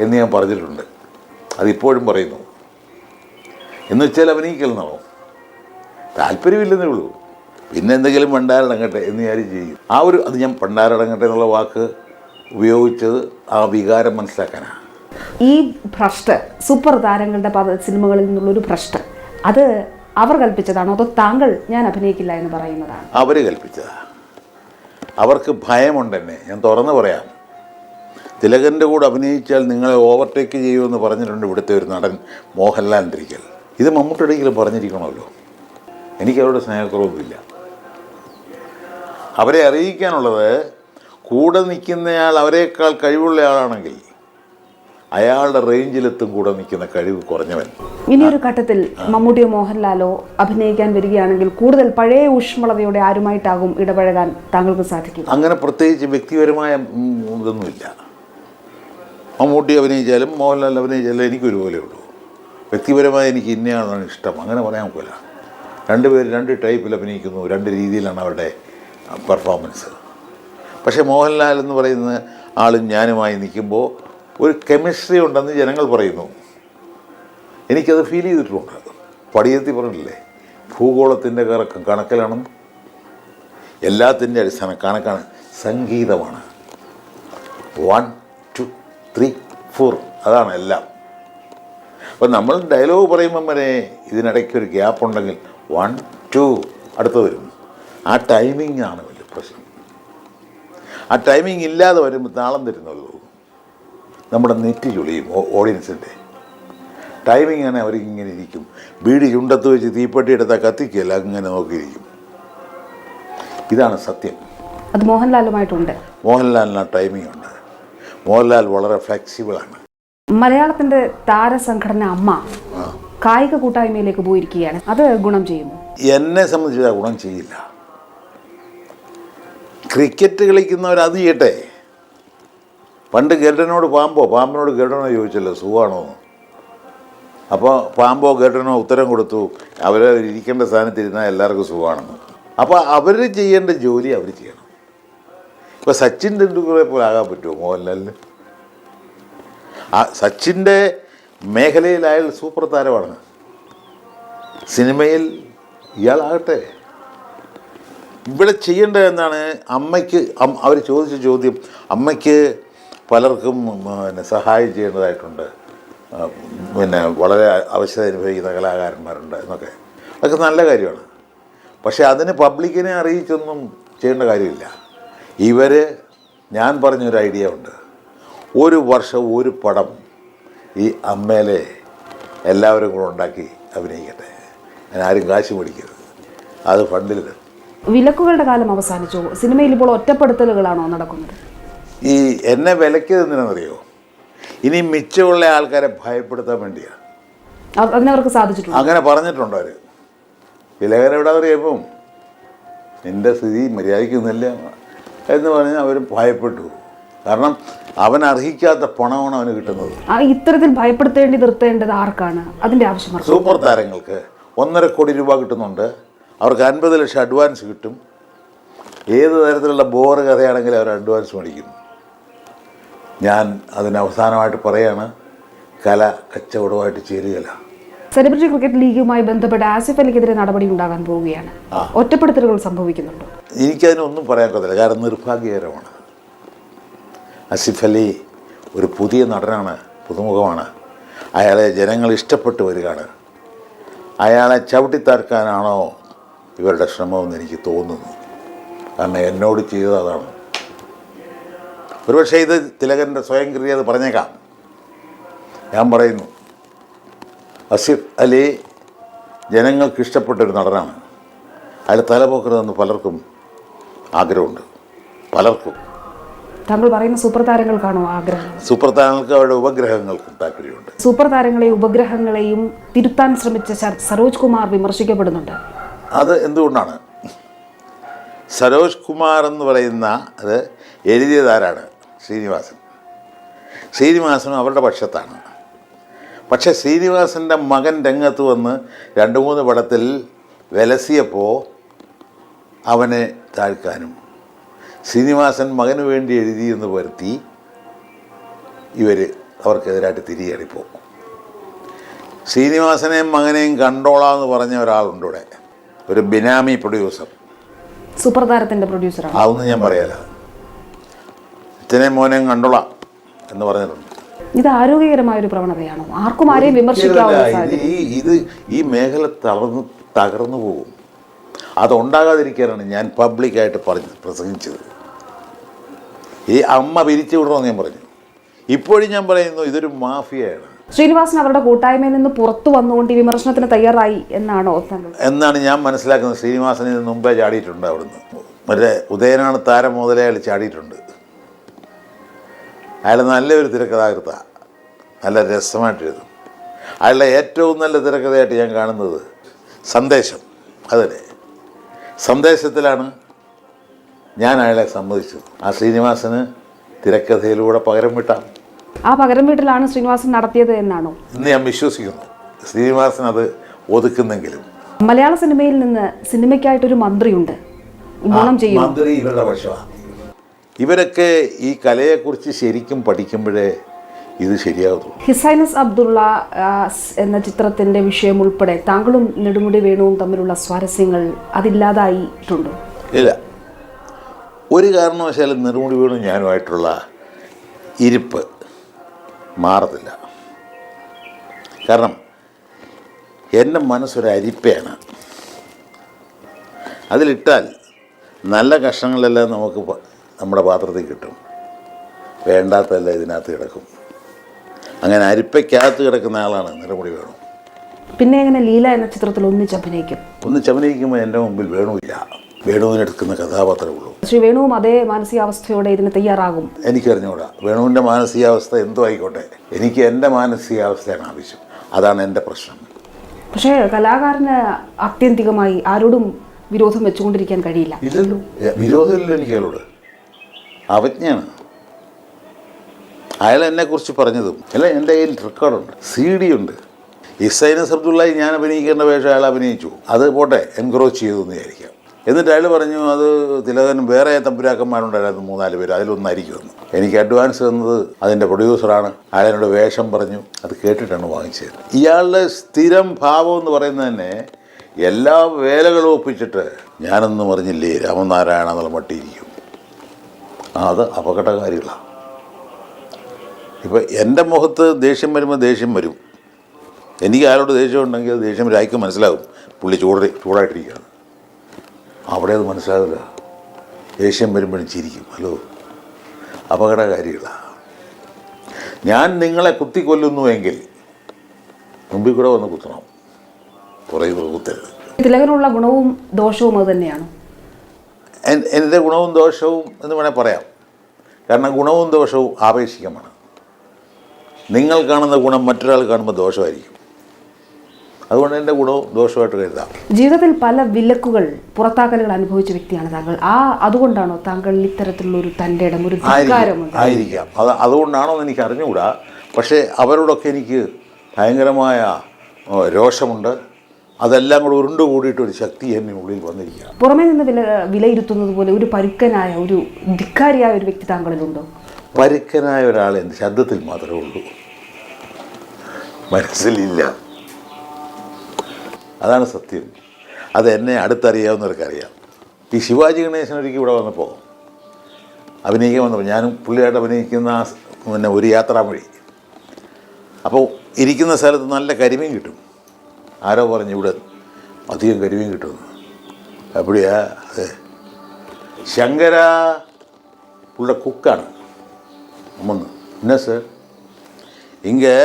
എന്ന് ഞാൻ പറഞ്ഞിട്ടുണ്ട്. അതിപ്പോഴും പറയുന്നു. എന്ന് വെച്ചാൽ അഭിനയിക്കലെന്നാണോ? താല്പര്യമില്ലെന്നേ ഉള്ളൂ. പിന്നെ എന്തെങ്കിലും പണ്ടാരടങ്ങട്ടെ എന്ന് വിചാരിച്ച് ചെയ്യും. അത് ഞാൻ പണ്ടാരടങ്ങട്ടെ എന്നുള്ള വാക്ക് ഉപയോഗിച്ചത് ആ വികാരം മനസ്സിലാക്കാനാണ്. ഈ ഭ്രഷ്ട് സൂപ്പർ താരങ്ങളുടെ സിനിമകളിൽ നിന്നുള്ളൊരു ഭ്രഷ്ട് അത് അവർ കൽപ്പിച്ചതാണോ അതോ താങ്കൾ ഞാൻ അഭിനയിക്കില്ല എന്ന് പറയുന്നതാണ്? അവർ കൽപ്പിച്ചതാണ്. അവർക്ക് ഭയമുണ്ടെന്നെ. ഞാൻ തുറന്നു പറയാം, തിലകൻ്റെ കൂടെ അഭിനയിച്ചാൽ നിങ്ങളെ ഓവർടേക്ക് ചെയ്യുമെന്ന് പറഞ്ഞിട്ടുണ്ട് ഇവിടുത്തെ ഒരു നടൻ മോഹൻലാൽ ഇരിക്കൽ. ഇത് മമ്മൂട്ടിയെങ്കിലും പറഞ്ഞിരിക്കണമല്ലോ. എനിക്ക് അവരുടെ സ്നേഹക്കുറവൊന്നുമില്ല. അവരെ അറിയിക്കാനുള്ളത്, കൂടെ നിൽക്കുന്നയാൾ അവരെക്കാൾ കഴിവുള്ള ആളാണെങ്കിൽ അയാളുടെ റേഞ്ചിലെത്തും കൂടെ നിൽക്കുന്ന കഴിവ് കുറഞ്ഞവൻ. ഇനിയൊരു ഘട്ടത്തിൽ മമ്മൂട്ടിയോ മോഹൻലാലോ അഭിനയിക്കാൻ വരികയാണെങ്കിൽ കൂടുതൽ പഴയ ഊഷ്മളതയോടെ ആരുമായിട്ടാകും ഇടപഴകാൻ താങ്കൾക്ക് സാധിക്കും? അങ്ങനെ പ്രത്യേകിച്ച് വ്യക്തിപരമായ ഇതൊന്നുമില്ല. മമ്മൂട്ടി അഭിനയിച്ചാലും മോഹൻലാൽ അഭിനയിച്ചാലും എനിക്കൊരുപോലെ ഉള്ളൂ. വ്യക്തിപരമായി എനിക്ക് ഇന്നയാളാണ് ഇഷ്ടം അങ്ങനെ പറയാൻ നോക്കില്ല. രണ്ടുപേരും രണ്ട് ടൈപ്പിൽ അഭിനയിക്കുന്നു, രണ്ട് രീതിയിലാണ് അവരുടെ പെർഫോമൻസ്. പക്ഷേ മോഹൻലാൽ എന്ന് പറയുന്ന ആളും ഞാനുമായി നിൽക്കുമ്പോൾ ഒരു കെമിസ്ട്രി ഉണ്ടെന്ന് ജനങ്ങൾ പറയുന്നു. എനിക്കത് ഫീൽ ചെയ്തിട്ടുണ്ട്. പടിയെത്തി പറഞ്ഞില്ലേ, ഭൂഗോളത്തിൻ്റെ കറക്കം കണക്കിലാണ്, എല്ലാത്തിൻ്റെ അടിസ്ഥാനം കണക്കാണ്, സംഗീതമാണ്. 1 2 3 4 അതാണ് എല്ലാം. അപ്പം നമ്മൾ ഡയലോഗ് പറയുമ്പം വരെ ഇതിനിടയ്ക്കൊരു ഗ്യാപ്പ് ഉണ്ടെങ്കിൽ 1 2 അടുത്ത് വരും. ആ ടൈമിംഗ് ആണ് വലിയ പ്രശ്നം. ആ ടൈമിംഗ് ഇല്ലാതെ വരുമ്പോൾ താളം തരുന്നുള്ളൂ. നമ്മുടെ നെറ്റി ചുളിയും ഓഡിയൻസിൻ്റെ ടൈമിംഗ് ആണ്. അവരിങ്ങനെ ഇരിക്കും, ബീഡി ചുണ്ടത്ത് വെച്ച് തീപ്പെട്ടി എടുത്താൽ കത്തിക്കല്ല, അങ്ങനെ നോക്കിയിരിക്കും. ഇതാണ് സത്യം. അത് മോഹൻലാലുമായിട്ടുണ്ട്. മോഹൻലാലിന് ആ ടൈമിംഗ് ഉണ്ട്. മോഹൻലാൽ വളരെ ഫ്ലെക്സിബിളാണ്. മലയാളത്തിൻ്റെ താരസംഘടന അമ്മ കായിക കൂട്ടായ്മയിലേക്ക് പോയിരിക്കുകയാണ്. അത് ഗുണം ചെയ്യുമോ? എന്നെ സംബന്ധിച്ച് ഗുണം ചെയ്യില്ല. ക്രിക്കറ്റ് കളിക്കുന്നവരത് ചെയ്യട്ടെ. പണ്ട് ഗരുഡനോട് പാമ്പിനോട് ഗരുഡനോ ചോദിച്ചല്ലോ സുഖമാണോ. അപ്പോൾ പാമ്പോ ഗരുഡനോ ഉത്തരം കൊടുത്തു, അവരിരിക്കേണ്ട സ്ഥാനത്തിരുന്നാൽ എല്ലാവർക്കും സുഖമാണെന്ന്. അപ്പോൾ അവർ ചെയ്യേണ്ട ജോലി അവർ ചെയ്യണം. ഇപ്പോൾ സച്ചിൻ ടെണ്ടുൽക്കറെ പോലെ ആകാൻ പറ്റുമോ മോഹൻലാലിന്? സച്ചിൻ്റെ മേഖലയിൽ സൂപ്പർ താരമാണ്. സിനിമയിൽ ഇയാളാകട്ടെ. ഇവിടെ ചെയ്യേണ്ടത് എന്താണ്? അമ്മയ്ക്ക് അവർ ചോദിച്ച ചോദ്യം, അമ്മയ്ക്ക് പലർക്കും സഹായം ചെയ്യേണ്ടതായിട്ടുണ്ട്, വളരെ അവശത അനുഭവിക്കുന്ന കലാകാരന്മാരുണ്ട് എന്നൊക്കെ. അതൊക്കെ നല്ല കാര്യമാണ്. പക്ഷേ അതിന് പബ്ലിക്കിനെ അറിയിച്ചൊന്നും ചെയ്യേണ്ട കാര്യമില്ല. ഞാൻ പറഞ്ഞൊരു ഐഡിയ ഉണ്ട്. ഒരു വർഷം ഒരു പടം ഈ അമ്മയിലെ എല്ലാവരും കൂടെ ഉണ്ടാക്കി അഭിനയിക്കട്ടെ. ആരും കാശ് മേടിക്കരുത്, അത് ഫണ്ടിലിടും. വിലക്കുകളുടെ കാലം അവസാനിച്ചു. സിനിമയിൽ ഇപ്പോൾ ഒറ്റപ്പെടുത്തലുകളാണോ നടക്കുന്നത്? ഈ എന്നെ വിലക്കിയത് എന്തിനാണെന്നറിയോ? ഇനി മിച്ചമുള്ള ആൾക്കാരെ ഭയപ്പെടുത്താൻ വേണ്ടിയാണ്. അതിനവർക്ക് സാധിച്ചിട്ടുണ്ട്. അങ്ങനെ പറഞ്ഞിട്ടുണ്ട് അവർ. വിലകരം എവിടെ അറിയുമ്പം എൻ്റെ സ്ഥിതി മര്യാദയ്ക്കൊന്നുമില്ല എന്ന് പറഞ്ഞാൽ അവർ ഭയപ്പെട്ടു. കാരണം അവൻ അർഹിക്കാത്ത പണമാണ് അവന് കിട്ടുന്നത്. ഇത്തരത്തിൽ ഭയപ്പെടുത്തേണ്ടി നിർത്തേണ്ടത് ആർക്കാണ്? അതിൻ്റെ ആവശ്യം സൂപ്പർ താരങ്ങൾക്ക് 1.5 കോടി രൂപ കിട്ടുന്നുണ്ട്. അവർക്ക് 50 ലക്ഷം അഡ്വാൻസ് കിട്ടും. ഏത് തരത്തിലുള്ള ബോറ് കഥയാണെങ്കിലും അവർ അഡ്വാൻസ് മേടിക്കും. ഞാൻ അതിന് അവസാനമായിട്ട് പറയാണ്, കല കച്ചവടമായിട്ട് ചേരുകയില്ല. സെലിബ്രിറ്റി ക്രിക്കറ്റ് ലീഗുമായി ബന്ധപ്പെട്ട് ആസിഫ് അലിക്കെതിരെ നടപടി ഉണ്ടാകാൻ പോവുകയാണ്. ഒറ്റപ്പെടുത്തലുകൾ സംഭവിക്കുന്നുണ്ടോ? എനിക്കതിനൊന്നും പറയാൻ പറ്റില്ല. കാരണം നിർഭാഗ്യകരമാണ്. ആസിഫ് അലി ഒരു പുതിയ നടനാണ്, പുതുമുഖമാണ്. അയാളെ ജനങ്ങൾ ഇഷ്ടപ്പെട്ടു വരികയാണ്. അയാളെ ചവിട്ടിത്താർക്കാനാണോ ഇവരുടെ ശ്രമമെന്ന് എനിക്ക് തോന്നുന്നു. കാരണം എന്നോട് ചെയ്തത് അതാണ്. ഒരുപക്ഷെ ഇത് തിലകൻ്റെ സ്വയം ക്രിയ അത് പറഞ്ഞേക്കാം. ഞാൻ പറയുന്നു, അസിഫ് അലി ജനങ്ങൾക്ക് ഇഷ്ടപ്പെട്ടൊരു നടനാണ്. അയാൾ തലപോക്കരുതെന്ന് പലർക്കും ആഗ്രഹമുണ്ട്, പലർക്കും. താങ്കൾ പറയുന്ന സൂപ്പർ താരങ്ങൾക്കാണോ ആഗ്രഹം? സൂപ്പർ താരങ്ങൾക്ക് അവരുടെ ഉപഗ്രഹങ്ങൾക്കും താല്പര്യമുണ്ട്. സൂപ്പർ താരങ്ങളെയും ഉപഗ്രഹങ്ങളെയും തിരുത്താൻ ശ്രമിച്ച സരോജ് കുമാർ വിമർശിക്കപ്പെടുന്നുണ്ട്. അത് എന്തുകൊണ്ടാണ്? സരോജ് കുമാർ എന്ന് പറയുന്ന അത് എഴുതിയതാരാണ്? ശ്രീനിവാസനും അവരുടെ പക്ഷത്താണ്. പക്ഷേ ശ്രീനിവാസൻ്റെ മകൻ രംഗത്ത് വന്ന് 2-3 പടത്തിൽ വിലസിയപ്പോൾ അവനെ താഴ്ക്കാനും ശ്രീനിവാസൻ മകന് വേണ്ടി എഴുതിയെന്ന് വരുത്തി അവർക്കെതിരായിട്ട് തിരികെറിപ്പോൾ ശ്രീനിവാസനെയും മകനെയും കണ്ടോളാമെന്ന് പറഞ്ഞ ഒരാളുണ്ട് ഇവിടെ, ഒരു ബിനാമി പ്രൊഡ്യൂസർ, സൂപ്പർ താരത്തിൻ്റെ പ്രൊഡ്യൂസറാണ്. അതൊന്നും ഞാൻ പറയാല, അച്ഛനെയും മോനെയും കണ്ടോളാം എന്ന് പറഞ്ഞിട്ടുണ്ട്. ഇത് ആരോഗ്യകരമായ ഒരു പ്രവണതയാണോ? ആർക്കും ആരെയും വിമർശിക്കാവുന്ന ഈ മേഖല തകർന്നു പോകും. അതുണ്ടാകാതിരിക്കാനാണ് ഞാൻ പബ്ലിക്കായിട്ട് പ്രസംഗിച്ചത്. ഈ അമ്മ പിരിച്ചു വിടണമെന്ന് ഞാൻ പറഞ്ഞു. ഇപ്പോഴും ഞാൻ പറയുന്നു, ഇതൊരു മാഫിയയാണ്. ശ്രീനിവാസൻ അവരുടെ കൂട്ടായ്മയിൽ നിന്ന് പുറത്തു വന്നുകൊണ്ട് ഈ വിമർശനത്തിന് തയ്യാറായി എന്നാണ് ഞാൻ മനസ്സിലാക്കുന്നത്. ശ്രീനിവാസൻ ഇതിന് മുമ്പേ ചാടിയിട്ടുണ്ട് അവിടുന്ന്. മറ്റേ ഉദയനാണ് താരം മുതലേ അയാൾ ചാടിയിട്ടുണ്ട്. അയാൾ നല്ലൊരു തിരക്കഥാകൃത്താണ്, നല്ല രസമായിട്ട് എഴുതും. അയാളുടെ ഏറ്റവും നല്ല തിരക്കഥയായിട്ട് ഞാൻ കാണുന്നത് സന്ദേശം. അതല്ലേ, സന്ദേശത്തിലാണ് ഞാൻ അയാളെ സമ്മതിച്ചത്. ആ ശ്രീനിവാസന് തിരക്കഥയിലൂടെ പകരം വിട്ടാണ്. ആ പകരം വീട്ടിലാണ് ശ്രീനിവാസൻ നടത്തിയത് എന്നാണോ ഇന്ന് ഞാൻ വിശ്വസിക്കുന്നു. ശ്രീനിവാസൻ അത് ഒതുക്കുന്നെങ്കിലും. മലയാള സിനിമയിൽ നിന്ന് സിനിമയ്ക്കായിട്ടൊരു മന്ത്രിയുണ്ട്, മന്ത്രി ഇവരുടെ പക്ഷമാണ്. ഇവരൊക്കെ ഈ കലയെക്കുറിച്ച് ശരിക്കും പഠിക്കുമ്പോഴേ ഇത് ശരിയാകുള്ളൂ. ഹിസൈനസ് അബ്ദുള്ള എന്ന ചിത്രത്തിൻ്റെ വിഷയം ഉൾപ്പെടെ താങ്കളും നെടുമുടി വേണുവും തമ്മിലുള്ള സ്വാരസ്യങ്ങൾ അതില്ലാതായിട്ടുണ്ടോ? ഇല്ല, ഒരു കാരണവശാലും നെടുമുടി വേണു ഞാനുമായിട്ടുള്ള ഇരിപ്പ് മാറത്തില്ല. കാരണം എൻ്റെ മനസ്സൊരു അരിപ്പയാണ്. അതിലിട്ടാൽ നല്ല കഷ്ണങ്ങളെല്ലാം നമുക്ക് നമ്മുടെ പാത്രത്തിൽ കിട്ടും, വേണ്ടാത്തതെല്ലാം ഇതിനകത്ത് കിടക്കും. അങ്ങനെ അരിപ്പയ്ക്കകത്ത് കിടക്കുന്ന ആളാണ് നെടുമുടി വേണു. പിന്നെ എങ്ങനെ ലീല എന്ന ചിത്രത്തിൽ ഒന്നിച്ചഭിനയിക്കുമ്പോൾ എൻ്റെ മുമ്പിൽ വേണുവില്ല, വേണുവിനെടുക്കുന്ന കഥാപാത്രമുള്ളൂ. ശ്രീ വേണുവും അതേ മാനസികാവസ്ഥയോടെ ഇതിന് തയ്യാറാകും? എനിക്കറിഞ്ഞൂടാ. വേണുവിൻ്റെ മാനസികാവസ്ഥ എന്തോ ആയിക്കോട്ടെ, എനിക്ക് എൻ്റെ മാനസികാവസ്ഥയാണ് ആവശ്യം. അതാണ് എൻ്റെ പ്രശ്നം. പക്ഷേ കലാകാരന് ആത്യന്തികമായി ആരോടും വിരോധം വെച്ചുകൊണ്ടിരിക്കാൻ കഴിയില്ല. ഇല്ലല്ലോ, വിരോധമില്ലല്ലോ എനിക്ക് അയാളോട്. അവജ്ഞയാണ്. അയാൾ എന്നെക്കുറിച്ച് പറഞ്ഞതും അല്ല, എൻ്റെ കയ്യിൽ റെക്കോർഡുണ്ട്, CD ഉണ്ട്. ഹിസൈനസ് അബ്ദുള്ളായി ഞാൻ അഭിനയിക്കേണ്ട വേഷം അയാൾ അഭിനയിച്ചു, അത് പോട്ടെ, എൻക്രോച്ച് ചെയ്തു എന്ന് വിചാരിക്കാം. എന്നിട്ട് അയാൾ പറഞ്ഞു അത് തിലകൻ വേറെ തമ്പുരാക്കന്മാരുണ്ടായിരുന്നു 3-4 പേര്, അതിലൊന്നായിരിക്കുമെന്ന്. എനിക്ക് അഡ്വാൻസ് തന്നത് അതിൻ്റെ പ്രൊഡ്യൂസറാണ്. അയാളോട് വേഷം പറഞ്ഞു, അത് കേട്ടിട്ടാണ് വാങ്ങിച്ചത്. ഇയാളുടെ സ്ഥിരം ഭാവം എന്ന് പറയുന്നത് തന്നെ എല്ലാ വേലകളും ഒപ്പിച്ചിട്ട് ഞാനൊന്നും പറഞ്ഞില്ലേ രാമനാരായണ എന്നുള്ള മട്ടിയിരിക്കും. അത് അപകടകാരികളാണ്. ഇപ്പം എൻ്റെ മുഖത്ത് ദേഷ്യം വരുമ്പോൾ ദേഷ്യം വരും. എനിക്ക് അയാളോട് ദേഷ്യം ഉണ്ടെങ്കിൽ അത് ദേഷ്യം രായ്ക്ക് മനസ്സിലാകും, പുള്ളി ചൂടായിട്ടിരിക്കുകയാണ്. അവിടെ അത് മനസ്സിലാകില്ല. ദേഷ്യം വരുമ്പോഴും ചിരിക്കും. ഹലോ, അപകടകാരികളാണ്. ഞാൻ നിങ്ങളെ കുത്തിക്കൊല്ലുന്നുവെങ്കിൽ മുമ്പിൽ കൂടെ വന്ന് കുത്തണം, പുറകെ കുത്തരുത്. തിലകനുള്ള ഗുണവും ദോഷവും അത് തന്നെയാണ്. എൻ്റെ ഗുണവും ദോഷവും എന്ന് വേണേൽ പറയാം. കാരണം ഗുണവും ദോഷവും ആപേക്ഷികമാണ്. നിങ്ങൾ കാണുന്ന ഗുണം മറ്റൊരാൾ കാണുമ്പോൾ ദോഷമായിരിക്കും. അതുകൊണ്ട് എൻ്റെ ഗുണവും ദോഷമായിട്ട് കരുതാം. ജീവിതത്തിൽ പല വിലക്കുകൾ, പുറത്താക്കലുകൾ അനുഭവിച്ച വ്യക്തിയാണ് താങ്കൾ. അതുകൊണ്ടാണോ താങ്കൾ ഇത്തരത്തിലുള്ള ഒരു തൻ്റെ ഇടം, ഒരു ആയിരിക്കാം. അതുകൊണ്ടാണോ എന്ന് എനിക്ക് അറിഞ്ഞുകൂടാ. പക്ഷേ അവരോടൊക്കെ എനിക്ക് ഭയങ്കരമായ രോഷമുണ്ട്. അതെല്ലാം കൂടെ ഉരുണ്ടുകൂടിയിട്ട് ഒരു ശക്തി എന്നെ ഉള്ളിൽ വന്നിരിക്കുക. പുറമേ നിന്ന് വിലയിരുത്തുന്നത് പോലെ ഒരു പരുക്കനായ, ഒരു ധിക്കാരിയായ ഒരു വ്യക്തി താങ്കളിലുണ്ടോ? പരുക്കനായ ഒരാൾ എൻ്റെ ശബ്ദത്തിൽ മാത്രമേ ഉള്ളൂ, മനസ്സിലില്ല. അതാണ് സത്യം. അത് എന്നെ അടുത്തറിയാവുന്നവർക്കറിയാം. ഈ ശിവാജി ഗണേശൻ ഒരിക്കൽ ഇവിടെ വന്നപ്പോൾ അഭിനയിക്കാൻ വന്നപ്പോൾ ഞാനും പുള്ളിയായിട്ട് അഭിനയിക്കുന്ന പിന്നെ ഒരു യാത്രാമൊഴി. അപ്പോൾ ഇരിക്കുന്ന സ്ഥലത്ത് നല്ല കരിമീൻ കിട്ടും. ആരോ പറഞ്ഞു ഇവിടെ അധികം കരിമീൻ കിട്ടുമെന്ന്. അപ്പടിയാ, അതെ, ശങ്കര പുള്ളിയുടെ കുക്കാണ്. അമ്മന്ന് എന്നാ സർ, இங்கே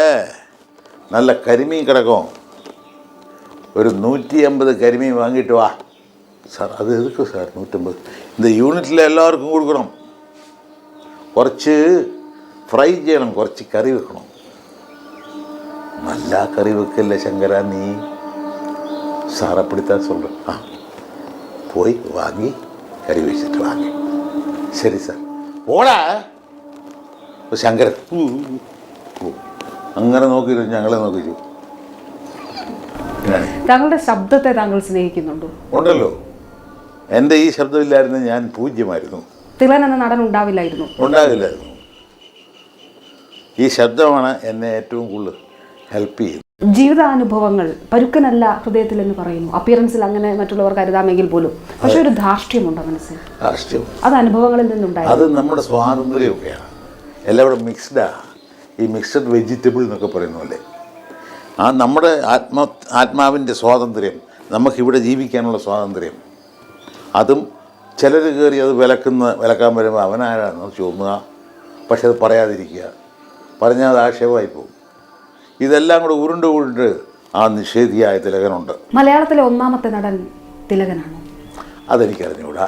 நல்ல கரிமீன் கிடக்கும், ஒரு 150 கரிமீன் வாங்கிட்டு வா. சார் அது எதுக்கு சார் 150? இந்த யூണിറ്റിல் എല്ലാവർക്കും കൊടുക്കണം. കുറച്ച് ഫ്രൈ ചെയ്യണം, കുറച്ച് കറി വെക്കണം. നല്ല കറി വെക്കല്ലേ ശങ്കര നീ? സാർ അപ്പടിത്താൻ சொல்கிறேன். പോയി വാങ്ങി കറി വെച്ചിട്ട് വാങ്ങി. ശരി സാർ. ഓടാ ശങ്കരൻ അങ്ങനെ നോക്കിയിട്ട് ഞങ്ങളെ നോക്കിച്ചു. താങ്കളുടെ ശബ്ദത്തെ താങ്കൾ സ്നേഹിക്കുന്നുണ്ടോ? ഉണ്ടല്ലോ. എൻ്റെ ഈ ശബ്ദമില്ലായിരുന്നു ഞാൻ പൂജ്യമായിരുന്നു. തിലകൻ എന്ന നടൻ ഉണ്ടാവില്ലായിരുന്നു. ഈ ശബ്ദമാണ് എന്നെ ഏറ്റവും കൂടുതൽ ഹെൽപ്പ് ചെയ്യുന്നത്. ജീവിതാനുഭവങ്ങൾ പരുക്കനല്ല ഹൃദയത്തിൽ എന്ന് പറയുന്നു. അപ്പിയറൻസിൽ അങ്ങനെ മറ്റുള്ളവർ കരുതാമെങ്കിൽ പോലും, പക്ഷെ ഒരു ധാർഷ്ട്യമുണ്ട് മനസ്സിൽ. ധാർഷ്ട്യം അത് അനുഭവങ്ങളിൽ നിന്നുണ്ടായി. അത് നമ്മുടെ സ്വാതന്ത്ര്യമൊക്കെയാണ്. എല്ലാവരും മിക്സ്ഡാണ്. ഈ മിക്സഡ് വെജിറ്റബിൾ എന്നൊക്കെ പറയുന്നല്ലേ, ആ നമ്മുടെ ആത്മാവിൻ്റെ സ്വാതന്ത്ര്യം, നമുക്കിവിടെ ജീവിക്കാനുള്ള സ്വാതന്ത്ര്യം, അതും ചിലർ കയറി അത് വിലക്കാൻ വരുമ്പോൾ അവനാരാണെന്ന് ചോദിക്കുക, പക്ഷെ അത് പറയാതിരിക്കുക, പറഞ്ഞാൽ അത് ആക്ഷേപമായി പോകും. ഇതെല്ലാം കൂടെ ഉരുണ്ട് ആ നിഷേധിയായ തിലകനുണ്ട്. മലയാളത്തിലെ ഒന്നാമത്തെ നടൻ തിലകനാണോ? അതെനിക്കറിഞ്ഞൂടാ.